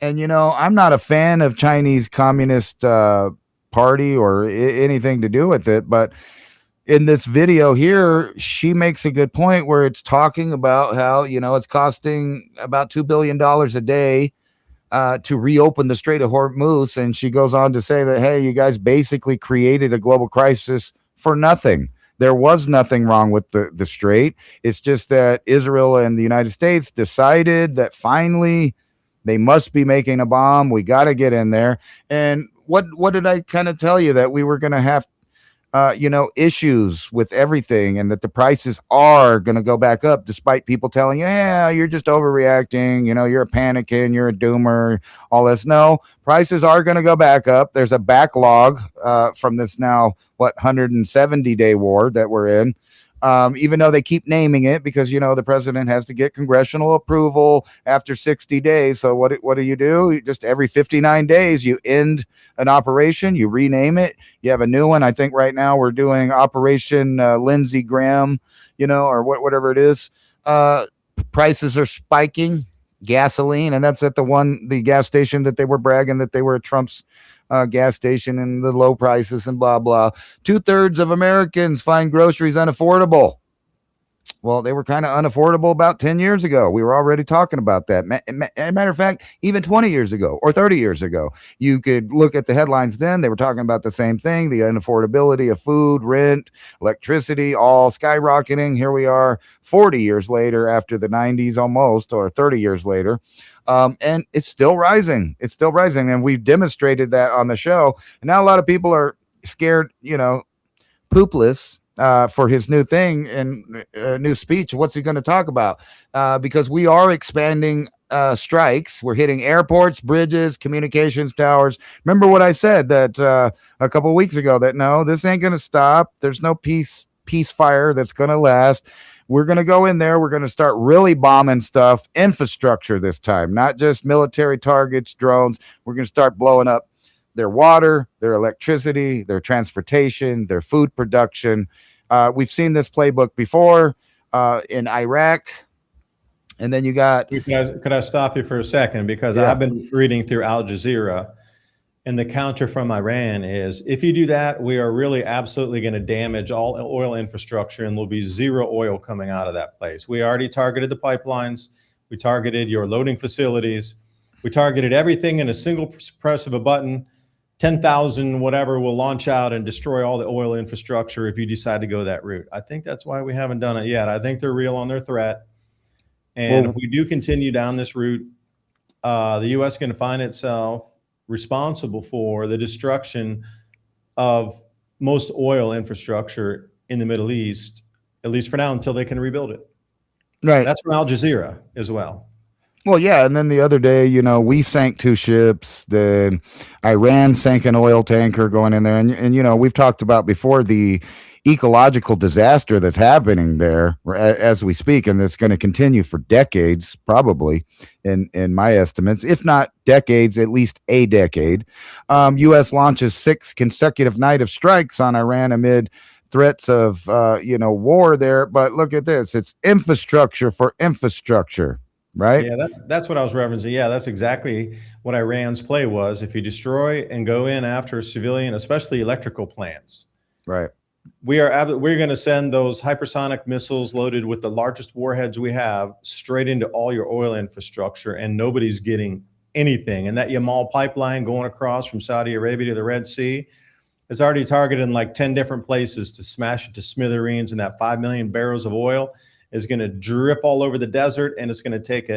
And, I'm not a fan of Chinese Communist Party or anything to do with it, but in this video here, she makes a good point where it's talking about how, it's costing about $2 billion a day to reopen the Strait of Hormuz. And she goes on to say that, hey, you guys basically created a global crisis for nothing. There was nothing wrong with the strait. It's just that Israel and the United States decided that finally they must be making a bomb. We got to get in there. And what did I kind of tell you? That we were going to have issues with everything, and that the prices are going to go back up, despite people telling you, yeah, you're just overreacting. You're a panicking, you're a doomer, all this. No, prices are going to go back up. There's a backlog from this now, 170-day war that we're in. Even though they keep naming it, because the president has to get congressional approval after 60 days. So what do? Just every 59 days you end an operation, you rename it, you have a new one. I think right now we're doing Operation Lindsey Graham, or whatever it is. Prices are spiking. Gasoline, and that's at the gas station that they were bragging that they were Trump's gas station, and the low prices and blah blah. 2/3 of Americans find groceries unaffordable. Well, they were kind of unaffordable about 10 years ago. We were already talking about that. As a matter of fact, even 20 years ago or 30 years ago, you could look at the headlines then. They were talking about the same thing, the unaffordability of food, rent, electricity, all skyrocketing. Here we are 40 years later, after the 90s almost, or 30 years later. And it's still rising. It's still rising. And we've demonstrated that on the show. And now a lot of people are scared, poopless for his new thing and new speech. What's he going to talk about? Because we are expanding strikes. We're hitting airports, bridges, communications towers. Remember what I said that a couple of weeks ago, that no, this ain't going to stop. There's no peace fire that's going to last. We're going to go in there. We're going to start really bombing stuff, infrastructure this time, not just military targets, drones. We're going to start blowing up their water, their electricity, their transportation, their food production. We've seen this playbook before in Iraq. And then you got... Could I stop you for a second? Because Yeah. I've been reading through Al Jazeera, and the counter from Iran is, if you do that, we are really absolutely going to damage all oil infrastructure, and there'll be zero oil coming out of that place. We already targeted the pipelines. We targeted your loading facilities. We targeted everything in a single press of a button. 10,000 whatever will launch out and destroy all the oil infrastructure if you decide to go that route. I think that's why we haven't done it yet. I think they're real on their threat. And if we do continue down this route, the U.S. is going to find itself responsible for the destruction of most oil infrastructure in the Middle East, at least for now, until they can rebuild it. Right. That's from Al Jazeera as well. Well, yeah, and then the other day, we sank 2 ships. Then Iran sank an oil tanker going in there, and we've talked about before the ecological disaster that's happening there as we speak, and it's going to continue for decades, probably, in my estimates, if not decades, at least a decade. U.S. launches 6 consecutive night of strikes on Iran amid threats of war there. But look at this: it's infrastructure for infrastructure, right? Yeah, that's what I was referencing. Yeah, that's exactly what Iran's play was. If you destroy and go in after civilian, especially electrical plants, Right. we're going to send those hypersonic missiles loaded with the largest warheads we have straight into all your oil infrastructure, and nobody's getting anything. And that Yamal pipeline going across from Saudi Arabia to the Red Sea is already targeted in like 10 different places to smash it to smithereens, and that 5 million barrels of oil is going to drip all over the desert, and it's going to take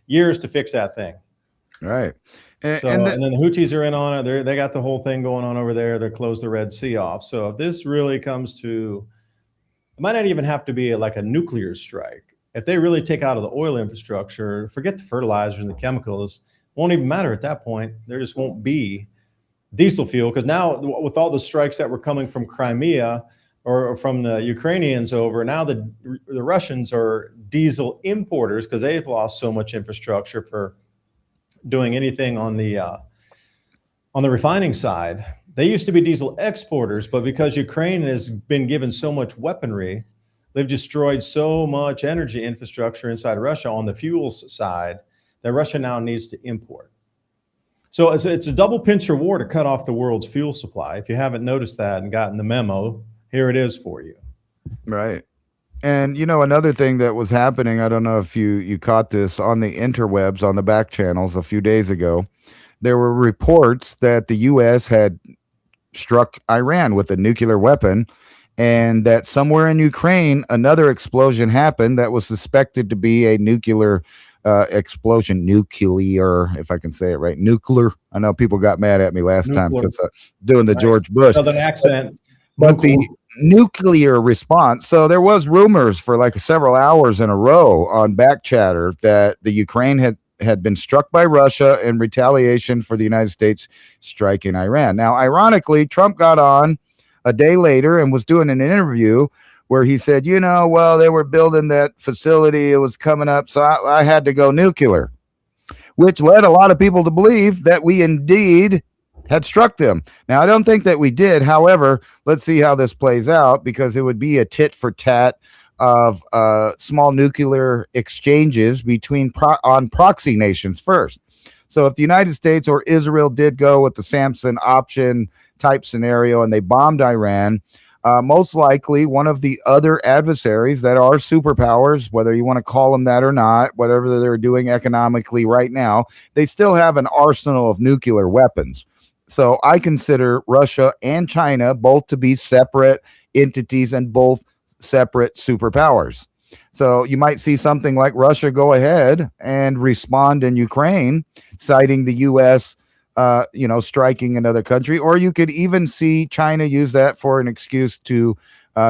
years to fix that thing. Right. And then the Houthis are in on it. They got the whole thing going on over there. They closed the Red Sea off. So if this really comes to, it might not even have to be like a nuclear strike. If they really take out of the oil infrastructure, forget the fertilizers and the chemicals, won't even matter at that point. There just won't be diesel fuel, because now with all the strikes that were coming from Crimea or from the Ukrainians over, now the Russians are diesel importers because they've lost so much infrastructure for doing anything on the refining side. They used to be diesel exporters, but because Ukraine has been given so much weaponry, they've destroyed so much energy infrastructure inside Russia on the fuels side that Russia now needs to import. So it's a double pincher war to cut off the world's fuel supply. If you haven't noticed that and gotten the memo, here it is for you. Right. And another thing that was happening, I don't know if you caught this on the interwebs, on the back channels a few days ago. There were reports that the U.S. had struck Iran with a nuclear weapon, and that somewhere in Ukraine another explosion happened that was suspected to be a nuclear explosion. Nuclear, if I can say it right. Nuclear. I know people got mad at me last time because doing the Nice. George Bush Southern accent. but the nuclear response. So there was rumors for like several hours in a row on back chatter that the Ukraine had been struck by Russia in retaliation for the United States striking Iran. Now, ironically, Trump got on a day later and was doing an interview where he said, well, they were building that facility. It was coming up. So I had to go nuclear, which led a lot of people to believe that we indeed had struck them. Now, I don't think that we did. However, let's see how this plays out, because it would be a tit for tat of small nuclear exchanges between on proxy nations first. So if the United States or Israel did go with the Samson option type scenario and they bombed Iran, most likely one of the other adversaries that are superpowers, whether you want to call them that or not, whatever they're doing economically right now, they still have an arsenal of nuclear weapons. So I consider Russia and China both to be separate entities and both separate superpowers. So you might see something like Russia go ahead and respond in Ukraine, citing the U.S., striking another country, or you could even see China use that for an excuse to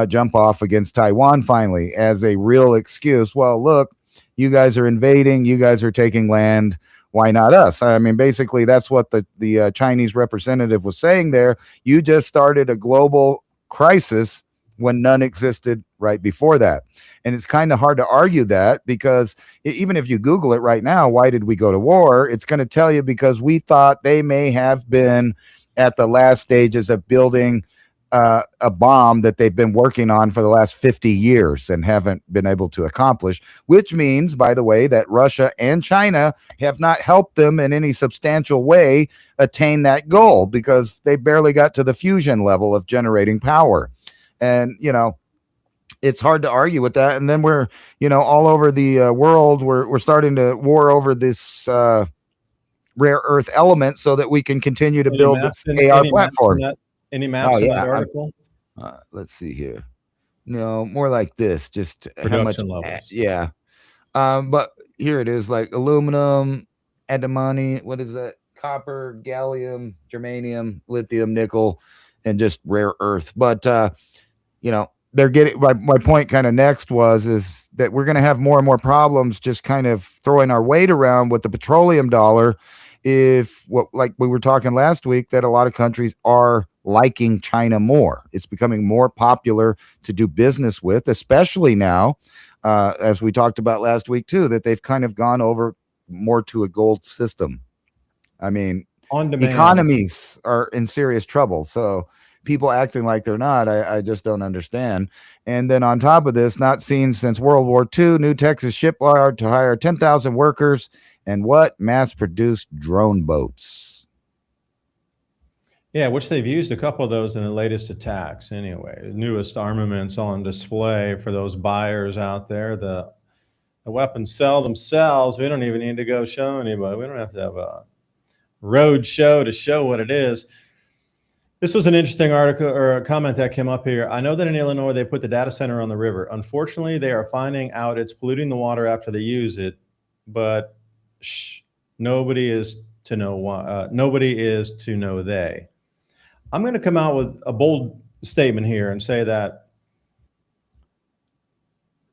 jump off against Taiwan finally as a real excuse. Well, look, you guys are invading, you guys are taking land. Why not us? I mean, basically, that's what the Chinese representative was saying there. You just started a global crisis when none existed right before that. And it's kind of hard to argue that, because even if you Google it right now, why did we go to war? It's going to tell you because we thought they may have been at the last stages of building a bomb that they've been working on for the last 50 years and haven't been able to accomplish, which means, by the way, that Russia and China have not helped them in any substantial way attain that goal, because they barely got to the fusion level of generating power. And, it's hard to argue with that. And then we're, all over the world, we're starting to war over this rare earth element so that we can continue to build this AR platform. Any maps in that article? Let's see here. No, more like this. Just production how much? levels. Yeah. But here it is, like aluminum, antimony. What is that? Copper, gallium, germanium, lithium, nickel, and just rare earth. But they're getting my point kind of next is that we're going to have more and more problems just kind of throwing our weight around with the petroleum dollar if what like we were talking last week that a lot of countries are liking China more. It's becoming more popular to do business with, especially now, as we talked about last week too, that they've kind of gone over more to a gold system. I mean, On demand. economies are in serious trouble. So people acting like they're not, I just don't understand. And then on top of this, not seen since World War II, new Texas shipyard to hire 10,000 workers and what? Mass produced drone boats. Yeah, which they've used a couple of those in the latest attacks anyway. The newest armaments on display for those buyers out there. The weapons sell themselves. We don't even need to go show anybody. We don't have to have a road show to show what it is. This was an interesting article or a comment that came up here. I know that in Illinois, they put the data center on the river. Unfortunately, they are finding out it's polluting the water after they use it, but nobody is to know why. Nobody is to know they. I'm going to come out with a bold statement here and say that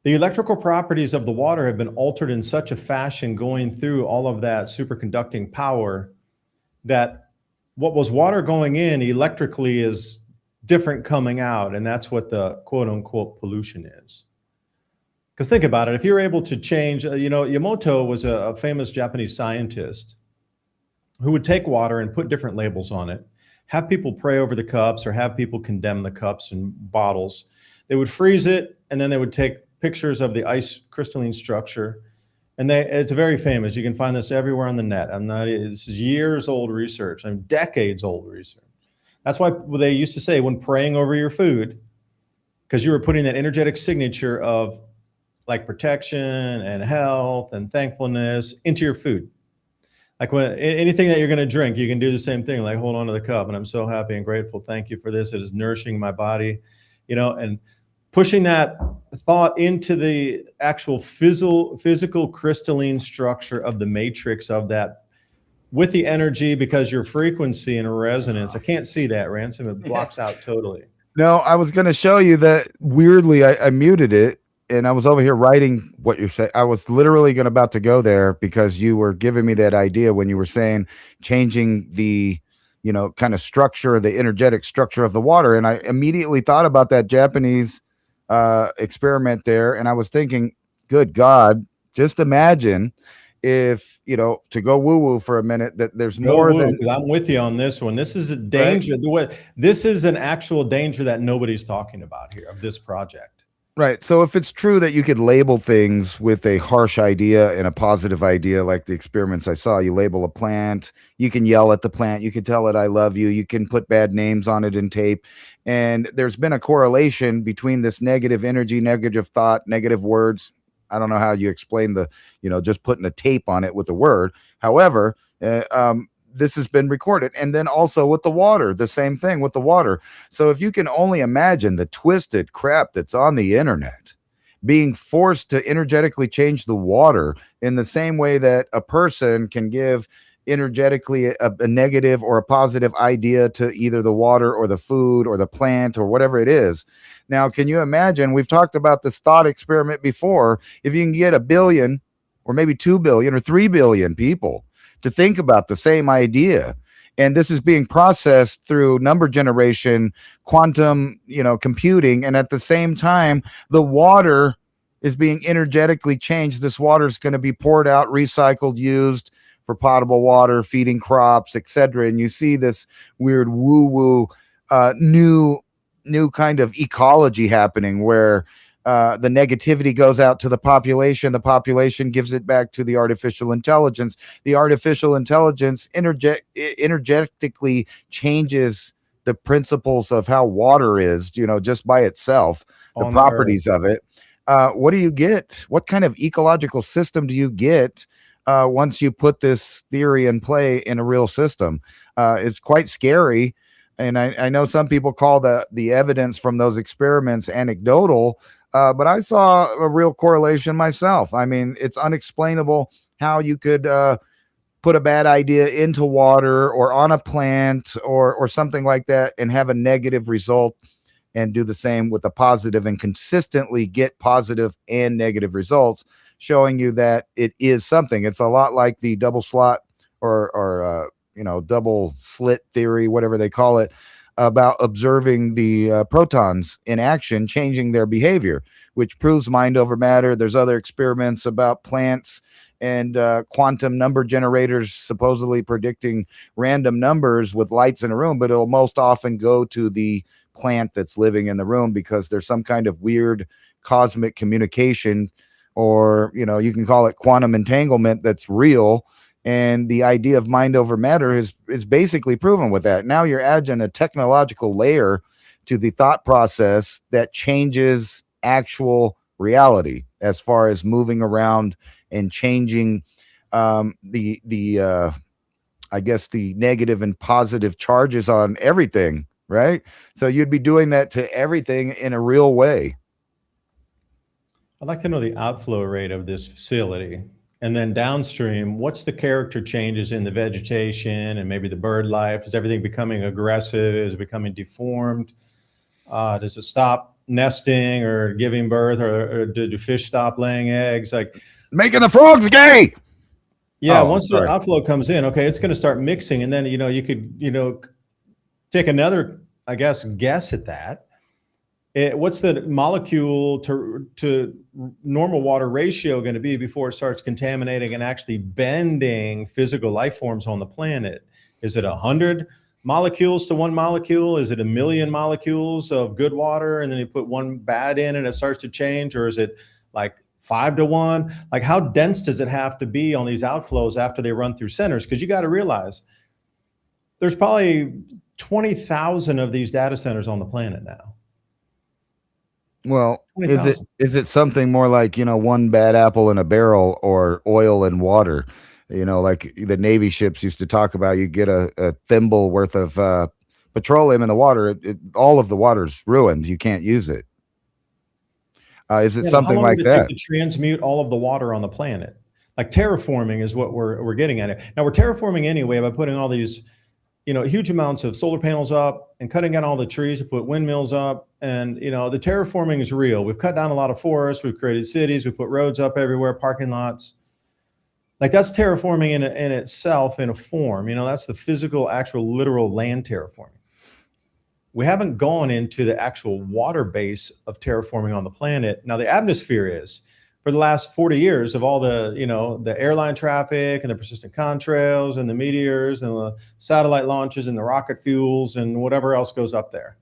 the electrical properties of the water have been altered in such a fashion going through all of that superconducting power that what was water going in electrically is different coming out. And that's what the quote unquote pollution is. Because think about it, if you're able to change, Yamoto was a famous Japanese scientist who would take water and put different labels on it, have people pray over the cups or have people condemn the cups and bottles. They would freeze it, and then they would take pictures of the ice crystalline structure. And it's very famous. You can find this everywhere on the net. This is years old research, decades old research. That's why they used to say when praying over your food, because you were putting that energetic signature of like protection and health and thankfulness into your food. Like when anything that you're going to drink, you can do the same thing, like hold on to the cup. And I'm so happy and grateful. Thank you for this. It is nourishing my body, and pushing that thought into the actual physical crystalline structure of the matrix of that with the energy, because your frequency and resonance, I can't see that, Ransom. It blocks out totally. No, I was going to show you that weirdly I muted it and I was over here writing what you're saying. I was literally about to go there because you were giving me that idea when you were saying changing the, kind of structure, the energetic structure of the water. And I immediately thought about that Japanese experiment there. And I was thinking, good God, just imagine if, to go woo-woo for a minute, that there's more than... I'm with you on this one. This is a danger. Right? This is an actual danger that nobody's talking about here of this project. Right. So if it's true that you could label things with a harsh idea and a positive idea, like the experiments I saw, you label a plant, you can yell at the plant, you can tell it, I love you, you can put bad names on it in tape. And there's been a correlation between this negative energy, negative thought, negative words. I don't know how you explain the, just putting a tape on it with a word. However, this has been recorded. And then also with the water, the same thing with the water. So if you can only imagine the twisted crap that's on the internet being forced to energetically change the water in the same way that a person can give energetically a negative or a positive idea to either the water or the food or the plant or whatever it is. Now, can you imagine? We've talked about this thought experiment before. If you can get 1 billion or maybe 2 billion or 3 billion people to think about the same idea, and this is being processed through number generation, quantum, computing, and at the same time, the water is being energetically changed. This water is going to be poured out, recycled, used for potable water, feeding crops, etc. And you see this weird woo-woo, new kind of ecology happening where the negativity goes out to the population gives it back to the artificial intelligence. The artificial intelligence energetically changes the principles of how water is, just by itself, the properties of it. What do you get? What kind of ecological system do you get once you put this theory in play in a real system? It's quite scary. And I know some people call the evidence from those experiments anecdotal, but I saw a real correlation myself. I mean, it's unexplainable how you could put a bad idea into water or on a plant or something like that and have a negative result and do the same with the positive and consistently get positive and negative results, showing you that it is something. It's a lot like the double slot or double slit theory, whatever they call it, about observing the protons in action, changing their behavior, which proves mind over matter. There's other experiments about plants and quantum number generators supposedly predicting random numbers with lights in a room, but it'll most often go to the plant that's living in the room because there's some kind of weird cosmic communication, or you can call it quantum entanglement, that's real. And the idea of mind over matter is basically proven with that. Now you're adding a technological layer to the thought process that changes actual reality as far as moving around and changing the I guess the negative and positive charges on everything, right? So you'd be doing that to everything in a real way. I'd like to know the outflow rate of this facility. And then downstream, what's the character changes in the vegetation and maybe the bird life? Is everything becoming aggressive? Is it becoming deformed? Does it stop nesting or giving birth, or do fish stop laying eggs? Like making the frogs gay. Yeah, once the outflow comes in, okay, it's going to start mixing, and then you could take another, I guess, guess at that. What's the molecule to normal water ratio going to be before it starts contaminating and actually bending physical life forms on the planet? Is it 100 molecules to 1 molecule? Is it 1 million molecules of good water and then you put one bad in and it starts to change? Or is it like 5 to 1? Like, how dense does it have to be on these outflows after they run through centers? Because you got to realize there's probably 20,000 of these data centers on the planet now. Well, 20, is it something more like, one bad apple in a barrel, or oil and water? Like the Navy ships used to talk about, you get a thimble worth of petroleum in the water, all of the water's ruined. You can't use it. Is it something like that? How long does it take to transmute all of the water on the planet? Like terraforming is what we're getting at. Now we're terraforming anyway by putting all these huge amounts of solar panels up and cutting down all the trees to put windmills up. And, the terraforming is real. We've cut down a lot of forests. We've created cities. We put roads up everywhere, parking lots. Like, that's terraforming in itself in a form. That's the physical, actual, literal land terraforming. We haven't gone into the actual water base of terraforming on the planet. Now, the atmosphere is. For the last 40 years of all the, the airline traffic and the persistent contrails and the meteors and the satellite launches and the rocket fuels and whatever else goes up there.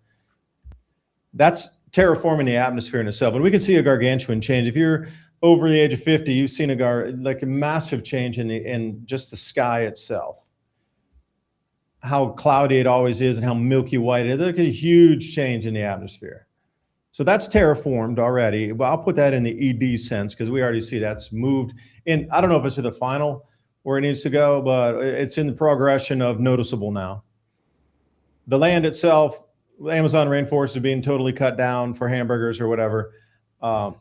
That's terraforming the atmosphere in itself. And we can see a gargantuan change. If you're over the age of 50, you've seen a massive change in just the sky itself. How cloudy it always is and how milky white it is. There's a huge change in the atmosphere. So that's terraformed already. Well, I'll put that in the ED sense because we already see that's moved in. I don't know if it's to the final where it needs to go, but it's in the progression of noticeable now. The land itself, the Amazon rainforest is being totally cut down for hamburgers or whatever. But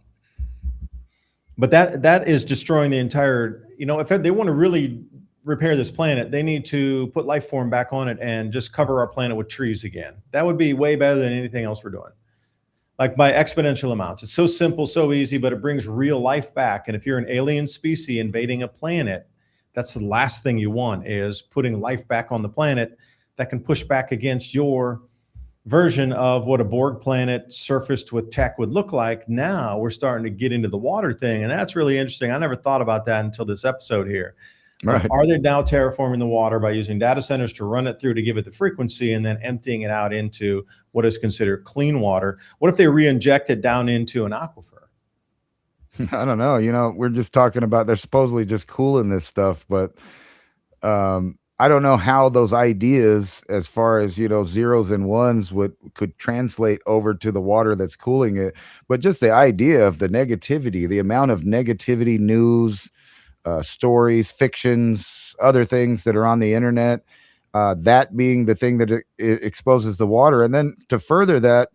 that is destroying the entire, if they want to really repair this planet, they need to put life form back on it and just cover our planet with trees again. That would be way better than anything else we're doing. Like, by exponential amounts. It's so simple, so easy, but it brings real life back. And if you're an alien species invading a planet, that's the last thing you want, is putting life back on the planet that can push back against your version of what a Borg planet surfaced with tech would look like. Now we're starting to get into the water thing, and that's really interesting. I never thought about that until this episode here. Right. Are they now terraforming the water by using data centers to run it through to give it the frequency and then emptying it out into what is considered clean water? What if they re-inject it down into an aquifer? I don't know. We're just talking about they're supposedly just cooling this stuff, but I don't know how those ideas, as far as, zeros and ones could translate over to the water that's cooling it. But just the idea of the negativity, the amount of negativity, news, stories, fictions, other things that are on the internet, that being the thing that it exposes the water. And then to further that,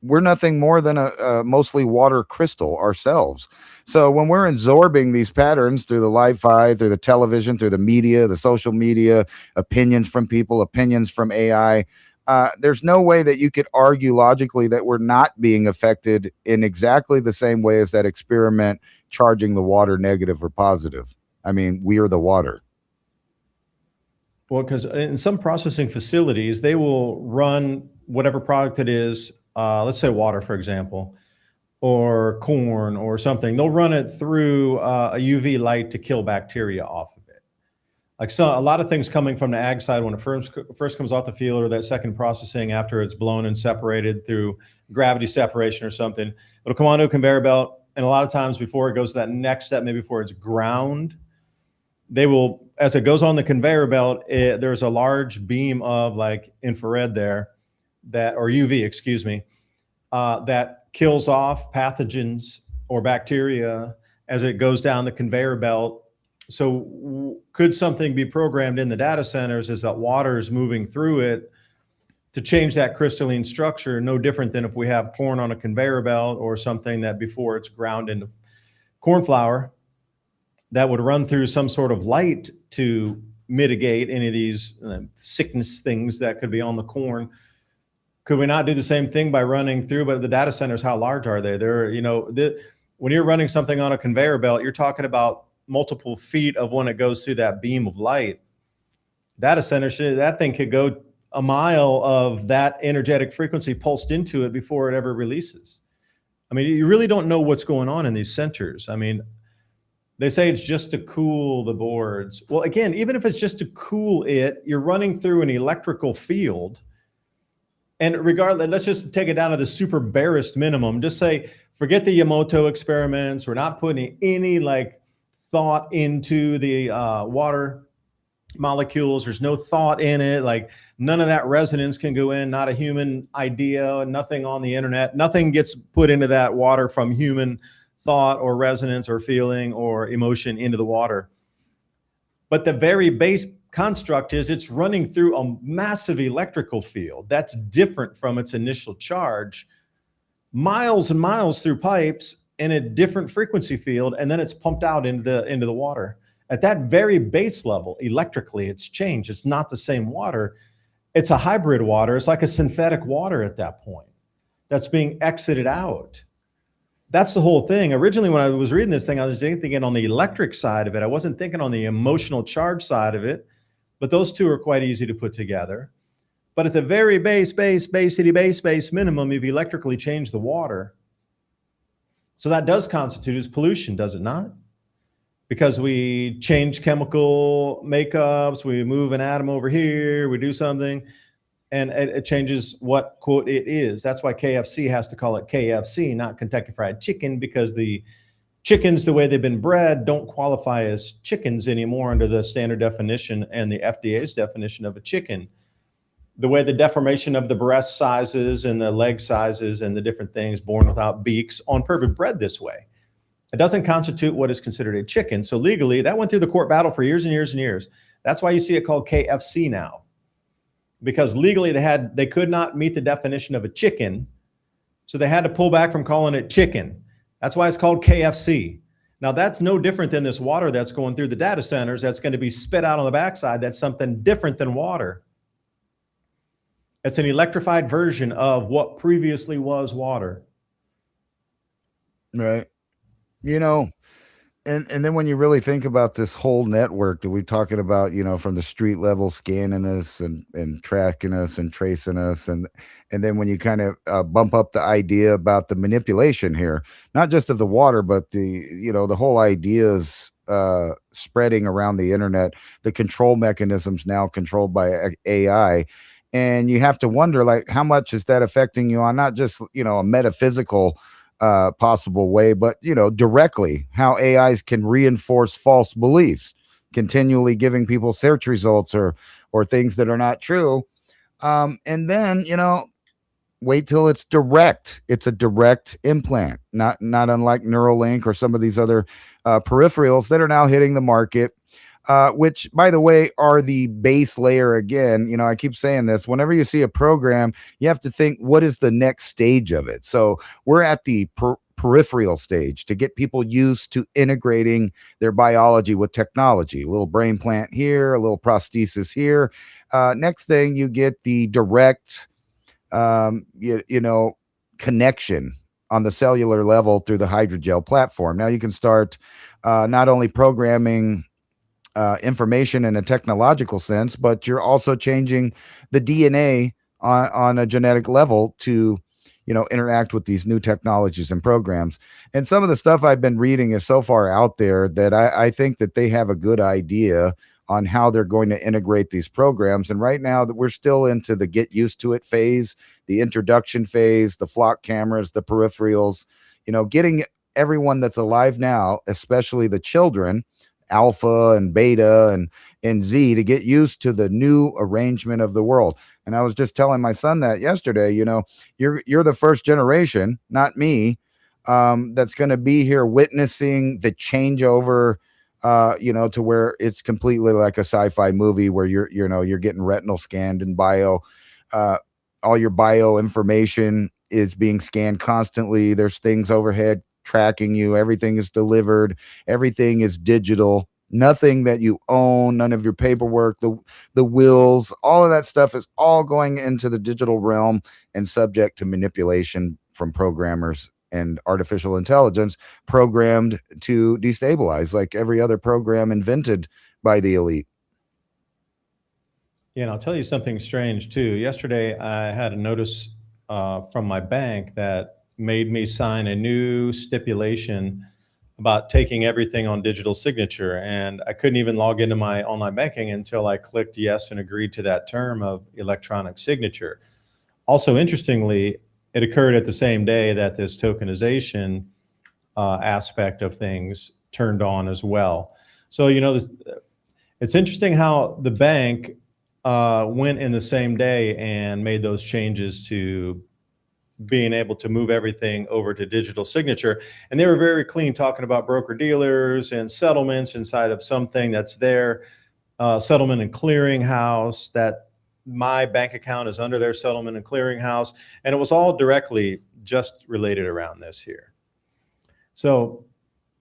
we're nothing more than a mostly water crystal ourselves. So when we're absorbing these patterns through the live feed, through the television, through the media, the social media, opinions from people, opinions from AI, there's no way that you could argue logically that we're not being affected in exactly the same way as that experiment charging the water negative or positive. I mean, we are the water. Well, because in some processing facilities, they will run whatever product it is, let's say water, for example, or corn or something. They'll run it through a UV light to kill bacteria off of it. Like a lot of things coming from the ag side when it first comes off the field, or that second processing after it's blown and separated through gravity separation or something, it'll come onto a conveyor belt. And a lot of times before it goes to that next step, maybe before it's ground, they will, as it goes on the conveyor belt, there's a large beam of like infrared there or UV, excuse me, that kills off pathogens or bacteria as it goes down the conveyor belt. So could something be programmed in the data centers as that water is moving through it to change that crystalline structure? No different than if we have corn on a conveyor belt or something that before it's ground into corn flour, that would run through some sort of light to mitigate any of these sickness things that could be on the corn. Could we not do the same thing by running through? But the data centers, how large are they? They're, when you're running something on a conveyor belt, you're talking about multiple feet of when it goes through that beam of light. Data center, that thing could go a mile of that energetic frequency pulsed into it before it ever releases. I mean, you really don't know what's going on in these centers. I mean, they say it's just to cool the boards. Well, again, even if it's just to cool it, you're running through an electrical field. And regardless, let's just take it down to the super barest minimum. Just say, forget the Yamamoto experiments. We're not putting any like thought into the water molecules. There's no thought in it. Like none of that resonance can go in, not a human idea, nothing on the internet. Nothing gets put into that water from human thought or resonance or feeling or emotion into the water. But the very base construct is it's running through a massive electrical field that's different from its initial charge, miles and miles through pipes in a different frequency field, and then it's pumped out into the water. At that very base level, electrically, it's changed. It's not the same water. It's a hybrid water. It's like a synthetic water at that point that's being exited out. That's the whole thing. Originally, when I was reading this thing, I was thinking on the electric side of it. I wasn't thinking on the emotional charge side of it, but those two are quite easy to put together. But at the very base minimum, you've electrically changed the water. So that does constitute as pollution, does it not? Because we change chemical makeups, we move an atom over here, we do something, and it changes what, quote, it is. That's why KFC has to call it KFC, not Kentucky Fried Chicken, because the chickens, the way they've been bred, don't qualify as chickens anymore under the standard definition and the FDA's definition of a chicken. The way the deformation of the breast sizes and the leg sizes and the different things born without beaks on purpose bred this way. It doesn't constitute what is considered a chicken. So legally, that went through the court battle for years and years and years. That's why you see it called KFC now. Because legally they could not meet the definition of a chicken, so they had to pull back from calling it chicken. That's why it's called KFC. Now that's no different than this water that's going through the data centers that's going to be spit out on the backside. That's something different than water. It's an electrified version of what previously was water. Right. And then when you really think about this whole network that we're talking about, from the street level scanning us and tracking us and tracing us, and then when you kind of bump up the idea about the manipulation here, not just of the water, but the whole ideas spreading around the internet, the control mechanisms now controlled by AI. And you have to wonder, like, how much is that affecting you on not just, a metaphysical possible way, but directly how AIs can reinforce false beliefs, continually giving people search results or things that are not true. And then wait till it's direct. It's a direct implant, not unlike Neuralink or some of these other peripherals that are now hitting the market. Which, by the way, are the base layer again. I keep saying this. Whenever you see a program, you have to think, what is the next stage of it? So we're at the peripheral stage to get people used to integrating their biology with technology. A little brain plant here, a little prosthesis here. Next thing, you get the direct, connection on the cellular level through the hydrogel platform. Now you can start not only programming information in a technological sense, but you're also changing the DNA on a genetic level to, interact with these new technologies and programs. And some of the stuff I've been reading is so far out there that I think that they have a good idea on how they're going to integrate these programs. And right now that we're still into the get used to it phase, the introduction phase, the flock cameras, the peripherals, getting everyone that's alive now, especially the children, alpha and beta and Z, to get used to the new arrangement of the world. And I was just telling my son that yesterday, you're the first generation, not me, that's going to be here witnessing the changeover, to where it's completely like a sci-fi movie where you're getting retinal scanned and all your bio information is being scanned constantly. There's things overhead tracking you. Everything is delivered. Everything is digital. Nothing that you own, none of your paperwork, the wills, all of that stuff is all going into the digital realm and subject to manipulation from programmers and artificial intelligence programmed to destabilize, like every other program invented by the elite. Yeah, and I'll tell you something strange too. Yesterday, I had a notice from my bank that made me sign a new stipulation about taking everything on digital signature. And I couldn't even log into my online banking until I clicked yes and agreed to that term of electronic signature. Also, interestingly, it occurred at the same day that this tokenization aspect of things turned on as well. So, it's interesting how the bank went in the same day and made those changes to being able to move everything over to digital signature. And they were very clean talking about broker dealers and settlements inside of something that's their settlement and clearing house, that my bank account is under their settlement and clearing house. And it was all directly just related around this here. So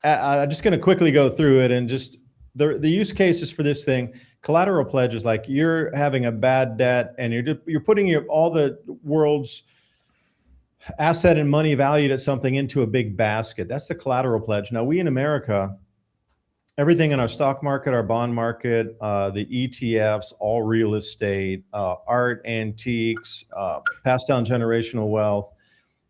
I'm just going to quickly go through it and just the use cases for this thing. Collateral pledge is like you're having a bad debt and you're putting all the world's asset and money valued at something into a big basket. That's the collateral pledge. Now, we in America, everything in our stock market, our bond market, the ETFs, all real estate, art, antiques, passed down generational wealth,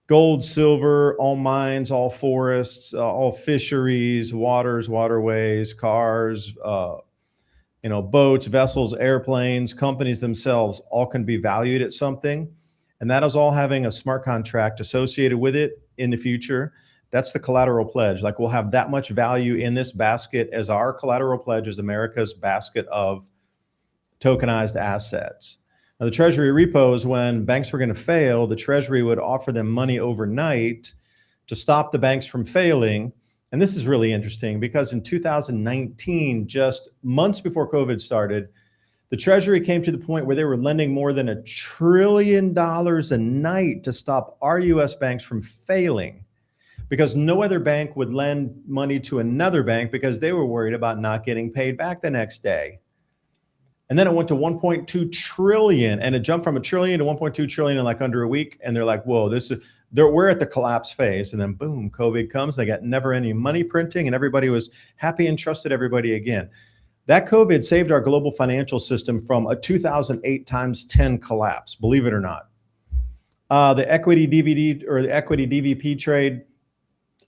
gold, silver, all mines, all forests, all fisheries, waters, waterways, cars, boats, vessels, airplanes, companies themselves, all can be valued at something. And that is all having a smart contract associated with it in the future. That's the collateral pledge. Like we'll have that much value in this basket as our collateral pledge is America's basket of tokenized assets. Now, the Treasury repos, when banks were going to fail, the Treasury would offer them money overnight to stop the banks from failing. And this is really interesting because in 2019, just months before COVID started, the Treasury came to the point where they were lending more than $1 trillion a night to stop our US banks from failing, because no other bank would lend money to another bank because they were worried about not getting paid back the next day. And then it went to 1.2 trillion, and it jumped from $1 trillion to 1.2 trillion in like under a week. And they're like, whoa, we're at the collapse phase. And then boom, COVID comes. They got never any money printing and everybody was happy and trusted everybody again. That COVID saved our global financial system from a 2008 times 10 collapse, believe it or not. The equity DVD or the equity DVP trade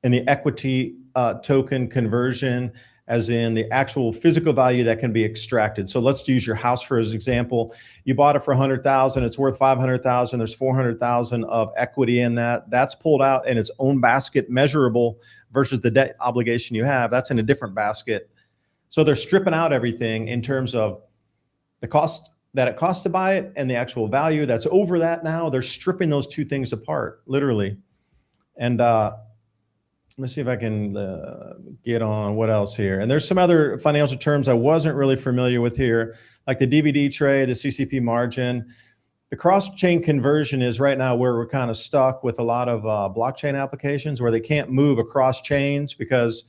and the equity token conversion, as in the actual physical value that can be extracted. So let's use your house for as example. You bought it for $100,000, it's worth $500,000, there's $400,000 of equity in that. That's pulled out in its own basket, measurable versus the debt obligation you have. That's in a different basket. So they're stripping out everything in terms of the cost that it costs to buy it and the actual value that's over that now. They're stripping those two things apart, literally. And let me see if I can get on what else here. And there's some other financial terms I wasn't really familiar with here, like the DVD tray, the CCP margin. The cross-chain conversion is right now where we're kind of stuck with a lot of blockchain applications where they can't move across chains because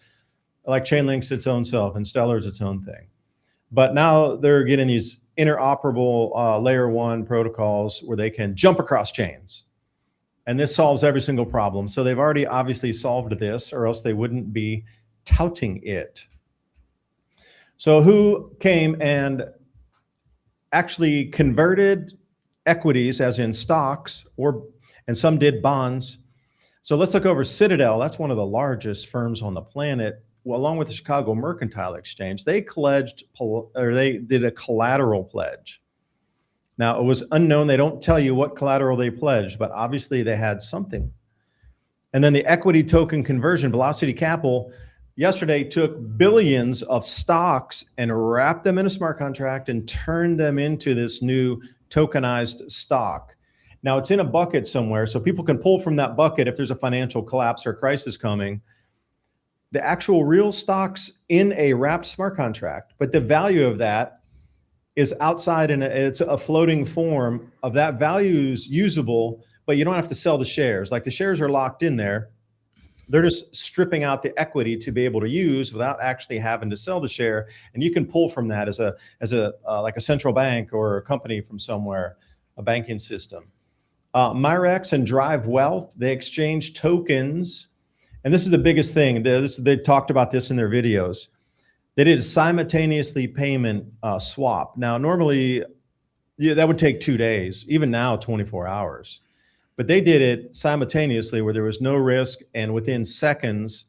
like Chainlink's its own self and Stellar's its own thing. But now they're getting these interoperable layer 1 protocols where they can jump across chains. And this solves every single problem. So they've already obviously solved this, or else they wouldn't be touting it. So who came and actually converted equities, as in stocks, and some did bonds? So let's look over Citadel. That's one of the largest firms on the planet. Well, along with the Chicago Mercantile Exchange, they did a collateral pledge. Now, it was unknown. They don't tell you what collateral they pledged, but obviously they had something. And then the equity token conversion, Velocity Capital, yesterday took billions of stocks and wrapped them in a smart contract and turned them into this new tokenized stock. Now, it's in a bucket somewhere, so people can pull from that bucket if there's a financial collapse or crisis coming. The actual real stocks in a wrapped smart contract, but the value of that is outside, and it's a floating form of that value is usable, but you don't have to sell the shares. Like the shares are locked in there. They're just stripping out the equity to be able to use without actually having to sell the share. And you can pull from that as like a central bank or a company from somewhere, a banking system. Myrex and Drive Wealth, they exchange tokens. And this is the biggest thing. They talked about this in their videos. They did a simultaneously payment swap. Now, normally that would take 2 days, even now 24 hours. But they did it simultaneously where there was no risk, and within seconds,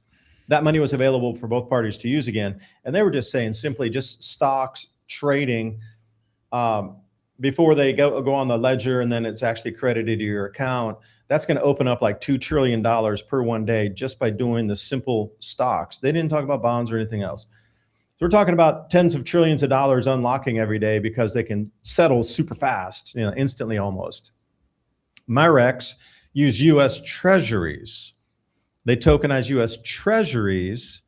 that money was available for both parties to use again. And they were just saying simply just stocks trading before they go on the ledger and then it's actually credited to your account. That's going to open up like $2 trillion per 1 day just by doing the simple stocks. They didn't talk about bonds or anything else. So we're talking about tens of trillions of dollars unlocking every day because they can settle super fast, instantly almost. Myrex use U.S. Treasuries. They tokenize U.S. Treasuries,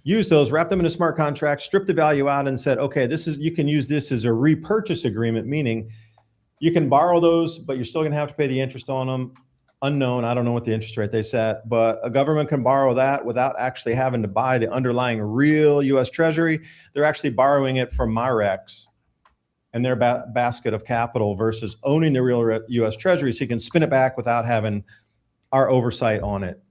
use those, wrap them in a smart contract, strip the value out, and said, okay, you can use this as a repurchase agreement, meaning you can borrow those, but you're still going to have to pay the interest on them. Unknown. I don't know what the interest rate they set, but a government can borrow that without actually having to buy the underlying real U.S. Treasury. They're actually borrowing it from Myrex and their basket of capital versus owning the real U.S. Treasury, so you can spin it back without having our oversight on it.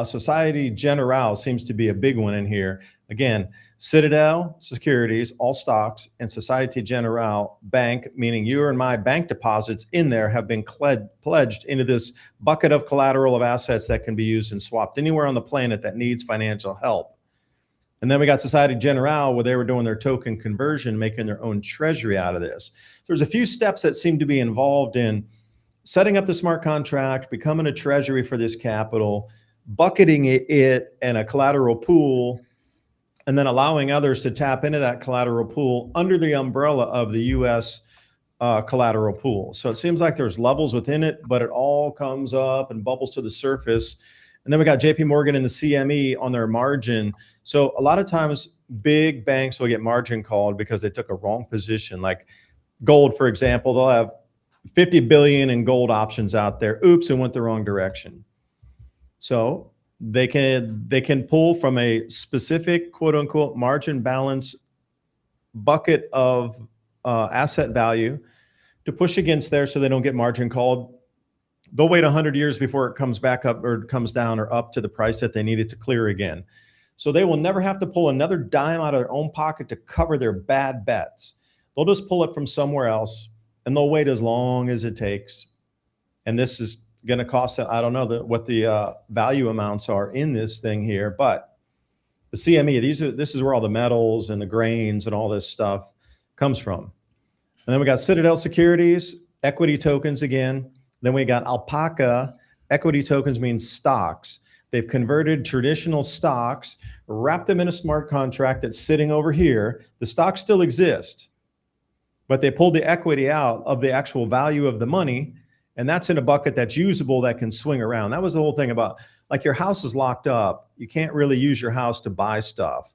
Societe Generale seems to be a big one in here. Again, Citadel Securities, all stocks, and Societe Generale Bank, meaning you and my bank deposits in there have been pledged into this bucket of collateral of assets that can be used and swapped anywhere on the planet that needs financial help. And then we got Societe Generale where they were doing their token conversion, making their own treasury out of this. There's a few steps that seem to be involved in setting up the smart contract, becoming a treasury for this capital, bucketing it in a collateral pool, and then allowing others to tap into that collateral pool under the umbrella of the U.S. Collateral pool. So it seems like there's levels within it, but it all comes up and bubbles to the surface. And then we got JP Morgan and the CME on their margin. So a lot of times big banks will get margin called because they took a wrong position. Like gold, for example, they'll have 50 billion in gold options out there. Oops, it went the wrong direction. So they can pull from a specific quote unquote margin balance bucket of asset value to push against there so they don't get margin called. They'll wait 100 years before it comes back up or comes down or up to the price that they need it to clear again. So they will never have to pull another dime out of their own pocket to cover their bad bets. They'll just pull it from somewhere else and they'll wait as long as it takes. And this is going to cost, I don't know what the value amounts are in this thing here, but the CME, this is where all the metals and the grains and all this stuff comes from. And then we got Citadel Securities, equity tokens again. Then we got Alpaca, equity tokens means stocks. They've converted traditional stocks, wrapped them in a smart contract that's sitting over here. The stocks still exist, but they pulled the equity out of the actual value of the money. And that's in a bucket that's usable, that can swing around. That was the whole thing about, like, your house is locked up. You can't really use your house to buy stuff.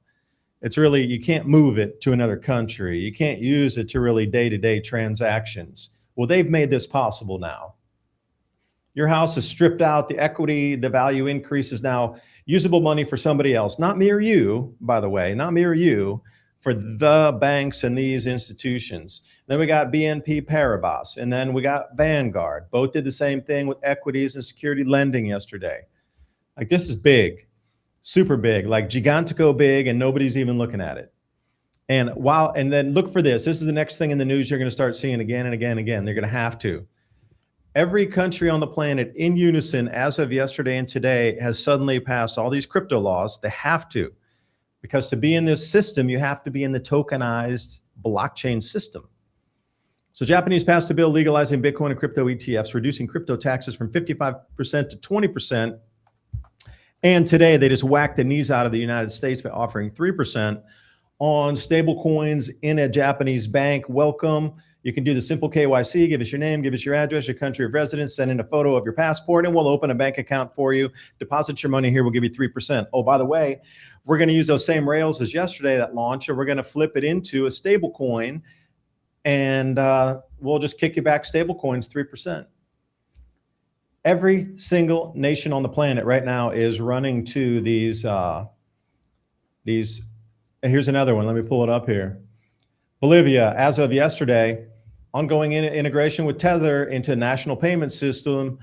It's really, you can't move it to another country. You can't use it to really day-to-day transactions. Well, they've made this possible now. Your house is stripped out, the equity, the value increases now, usable money for somebody else, not me or you, by the way, not me or you, for the banks and these institutions. Then we got BNP Paribas, and then we got Vanguard. Both did the same thing with equities and security lending yesterday. Like, this is big, super big, like gigantico big, and nobody's even looking at it. And then look for this. This is the next thing in the news you're going to start seeing again and again and again. They're going to have to. Every country on the planet in unison as of yesterday and today has suddenly passed all these crypto laws. They have to, because to be in this system, you have to be in the tokenized blockchain system. So Japanese passed a bill legalizing Bitcoin and crypto ETFs, reducing crypto taxes from 55% to 20%. And today they just whacked the knees out of the United States by offering 3% on stable coins in a Japanese bank. Welcome. You can do the simple KYC, give us your name, give us your address, your country of residence, send in a photo of your passport, and we'll open a bank account for you. Deposit your money here, we'll give you 3%. Oh, by the way, we're going to use those same rails as yesterday that launch, and we're going to flip it into a stable coin, and we'll just kick you back stable coins 3%. Every single nation on the planet right now is running to these, here's another one, let me pull it up here. Bolivia, as of yesterday, ongoing integration with Tether into national payment system.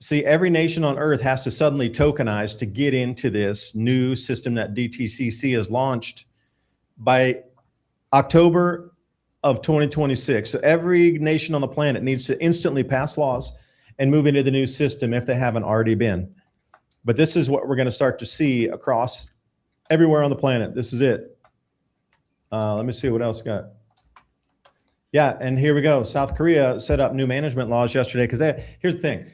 See, every nation on earth has to suddenly tokenize to get into this new system that DTCC has launched by October of 2026. So every nation on the planet needs to instantly pass laws and move into the new system if they haven't already been. But this is what we're going to start to see across everywhere on the planet. This is it. Let me see what else got. Yeah, and here we go. South Korea set up new management laws yesterday because here's the thing.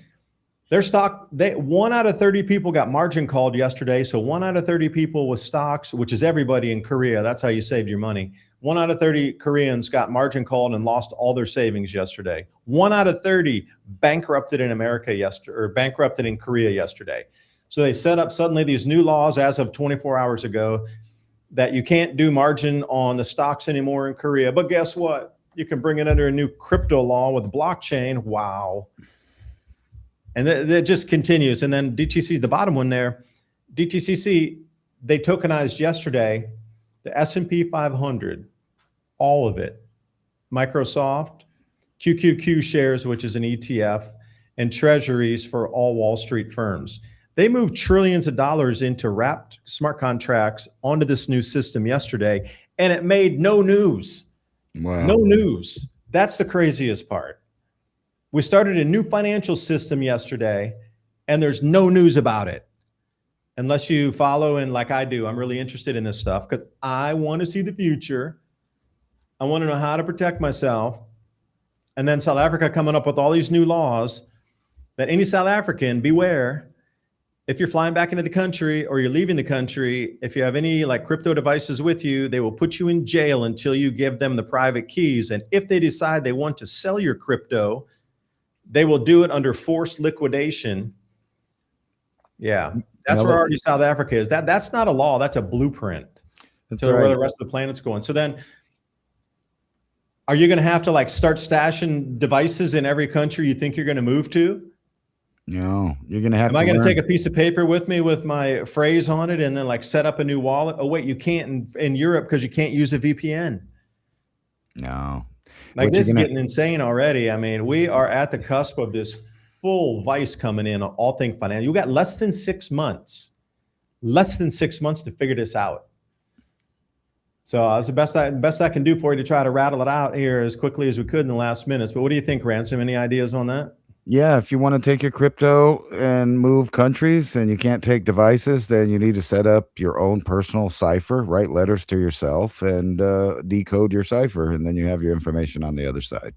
Their stock, 1 out of 30 people got margin called yesterday. So 1 out of 30 people with stocks, which is everybody in Korea. That's how you saved your money. 1 out of 30 Koreans got margin called and lost all their savings yesterday. 1 out of 30 bankrupted in America yesterday, or bankrupted in Korea yesterday. So they set up suddenly these new laws as of 24 hours ago that you can't do margin on the stocks anymore in Korea. But guess what? You can bring it under a new crypto law with blockchain. Wow. And that just continues. And then DTC, the bottom one there, DTCC, they tokenized yesterday the S&P 500, all of it. Microsoft, QQQ shares, which is an ETF, and treasuries for all Wall Street firms. They moved trillions of dollars into wrapped smart contracts onto this new system yesterday, and it made no news. Wow. No news. That's the craziest part. We started a new financial system yesterday, and there's no news about it. Unless you follow, and like I do, I'm really interested in this stuff because I want to see the future. I want to know how to protect myself. And then South Africa coming up with all these new laws that any South African, beware. If you're flying back into the country or you're leaving the country, if you have any like crypto devices with you, they will put you in jail until you give them the private keys. And if they decide they want to sell your crypto, they will do it under forced liquidation. Yeah, that's where already South Africa is. That's not a law, that's a blueprint to where the rest of the planet's going. So then are you going to have to like start stashing devices in every country you think you're going to move to? No, you're going to have Am I going to take a piece of paper with me with my phrase on it and then like set up a new wallet? Oh, wait, you can't in Europe because you can't use a VPN. No. Like this is getting insane already. I mean, we are at the cusp of this full vice coming in on all things financial. You got less than 6 months to figure this out. So that's the best I can do for you to try to rattle it out here as quickly as we could in the last minutes. But what do you think, Ransom? Any ideas on that? Yeah, if you want to take your crypto and move countries and you can't take devices, then you need to set up your own personal cipher, write letters to yourself, and decode your cipher, and then you have your information on the other side.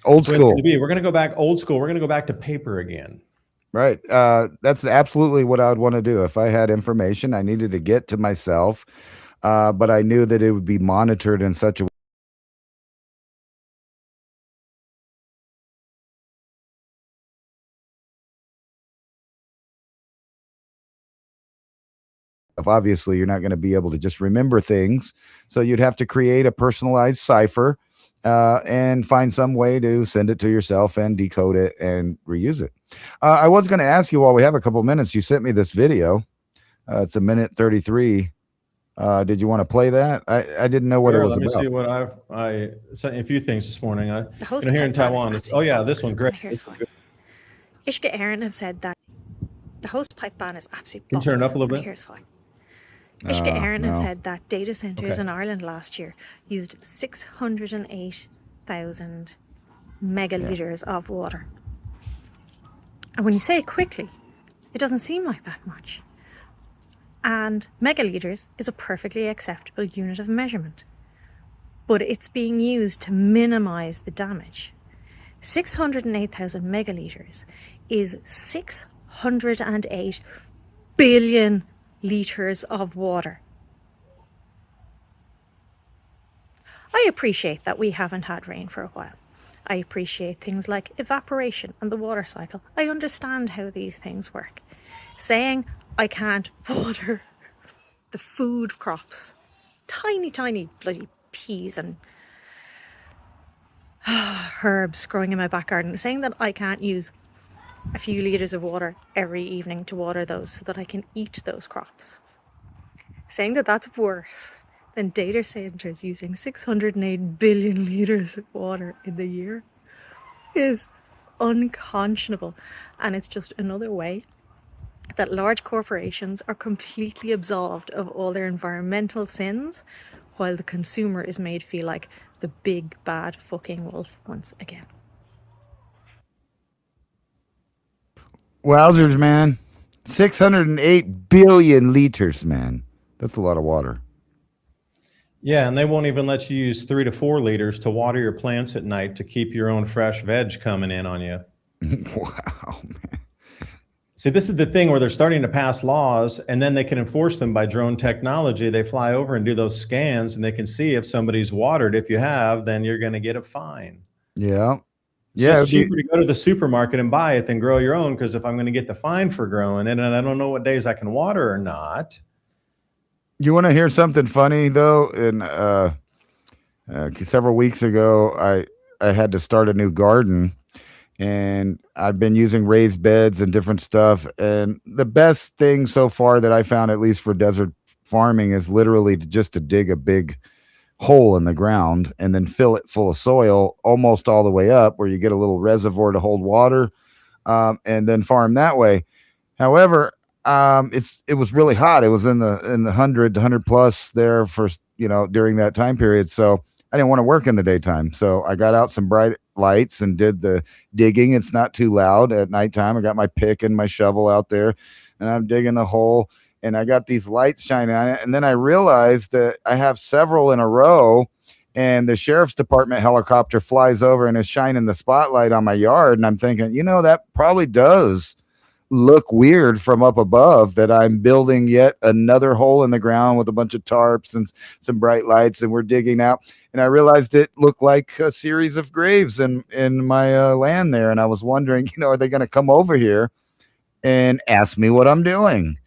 Old school. We're going to go back old school. We're going to go back to paper again. Right. That's absolutely what I would want to do. If I had information I needed to get to myself, but I knew that it would be monitored in such a way. Obviously, you're not going to be able to just remember things. So you'd have to create a personalized cipher and find some way to send it to yourself and decode it and reuse it. I was going to ask you while we have a couple minutes, you sent me this video. It's a minute 33. Did you want to play that? I didn't know what it Sure, was let me about. see what I sent you a few things this morning. The host Here in pipeline is Taiwan. Oh absolutely yeah, this bollocks, one, and great. here's why. Ishka Aaron have said that the host pipe ban is absolute Can you turn it up a bollocks, little and bit? here's why. Ishka Aaron have No. said that data centres Okay. in Ireland last year used 608,000 megalitres of water. And when you say it quickly, it doesn't seem like that much. And megalitres is a perfectly acceptable unit of measurement. But it's being used to minimise the damage. 608,000 megalitres is 608 billion litres of water. I appreciate that we haven't had rain for a while. I appreciate things like evaporation and the water cycle. I understand how these things work. Saying I can't water the food crops, tiny bloody peas and herbs growing in my back garden, saying that I can't use a few litres of water every evening to water those so that I can eat those crops. Saying that that's worse than data centres using 608 billion litres of water in the year is unconscionable. And it's just another way that large corporations are completely absolved of all their environmental sins, while the consumer is made feel like the big bad fucking wolf once again. Wowzers, man. 608 billion liters, man. That's a lot of water. Yeah, and they won't even let you use 3 to 4 liters to water your plants at night to keep your own fresh veg coming in on you. Wow, man. See, this is the thing where they're starting to pass laws and then they can enforce them by drone technology. They fly over and do those scans and they can see if somebody's watered. If you have, then you're going to get a fine. Yeah. It's Yeah. just cheaper to go to the supermarket and buy it than grow your own, because if I'm going to get the fine for growing it and I don't know what days I can water or not. You want to hear something funny though? In several weeks ago, I had to start a new garden, and I've been using raised beds and different stuff. And the best thing so far that I found, at least for desert farming, is literally just to dig a big hole in the ground and then fill it full of soil almost all the way up, where you get a little reservoir to hold water, and then farm that way. However, it was really hot. It was in the 100 plus there for, during that time period. So I didn't want to work in the daytime. So I got out some bright lights and did the digging. It's not too loud at nighttime. I got my pick and my shovel out there, and I'm digging the hole, and I got these lights shining on it. And then I realized that I have several in a row, and the sheriff's department helicopter flies over and is shining the spotlight on my yard. And I'm thinking, that probably does look weird from up above, that I'm building yet another hole in the ground with a bunch of tarps and some bright lights, and we're digging out. And I realized it looked like a series of graves in my land there. And I was wondering, are they going to come over here and ask me what I'm doing?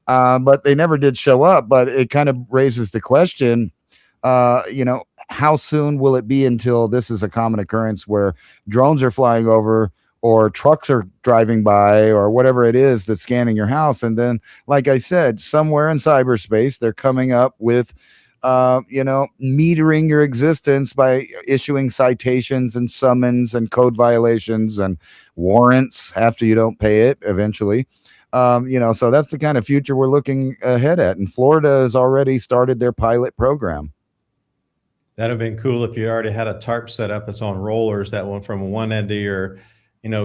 But they never did show up. But it kind of raises the question, how soon will it be until this is a common occurrence where drones are flying over, or trucks are driving by, or whatever it is that's scanning your house? And then, like I said, somewhere in cyberspace, they're coming up with, metering your existence by issuing citations and summons and code violations and warrants after you don't pay it eventually. So that's the kind of future we're looking ahead at. And Florida has already started their pilot program. That'd have been cool if you already had a tarp set up that's on rollers that went from one end of your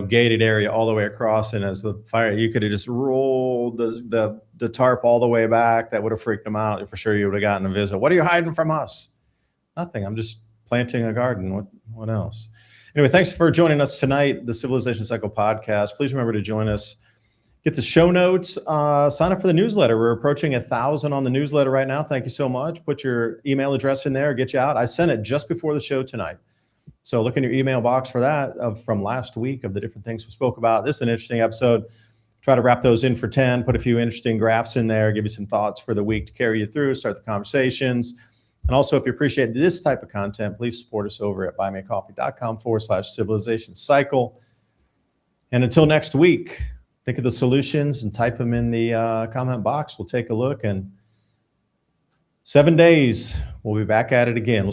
gated area all the way across, and as the fire, you could have just rolled the tarp all the way back. That would have freaked them out. For sure, you would have gotten a visit. What are you hiding from us? Nothing. I'm just planting a garden. What else? Anyway, thanks for joining us tonight, the Civilization Cycle podcast. Please remember to join us. Get the show notes. Sign up for the newsletter. We're approaching 1,000 on the newsletter right now. Thank you so much. Put your email address in there. Get you out. I sent it just before the show tonight. So look in your email box for that from last week of the different things we spoke about. This is an interesting episode. Try to wrap those in for 10, put a few interesting graphs in there, give you some thoughts for the week to carry you through, start the conversations. And also, if you appreciate this type of content, please support us over at buymeacoffee.com/civilization cycle. And until next week, think of the solutions and type them in the comment box. We'll take a look. And 7 days, we'll be back at it again.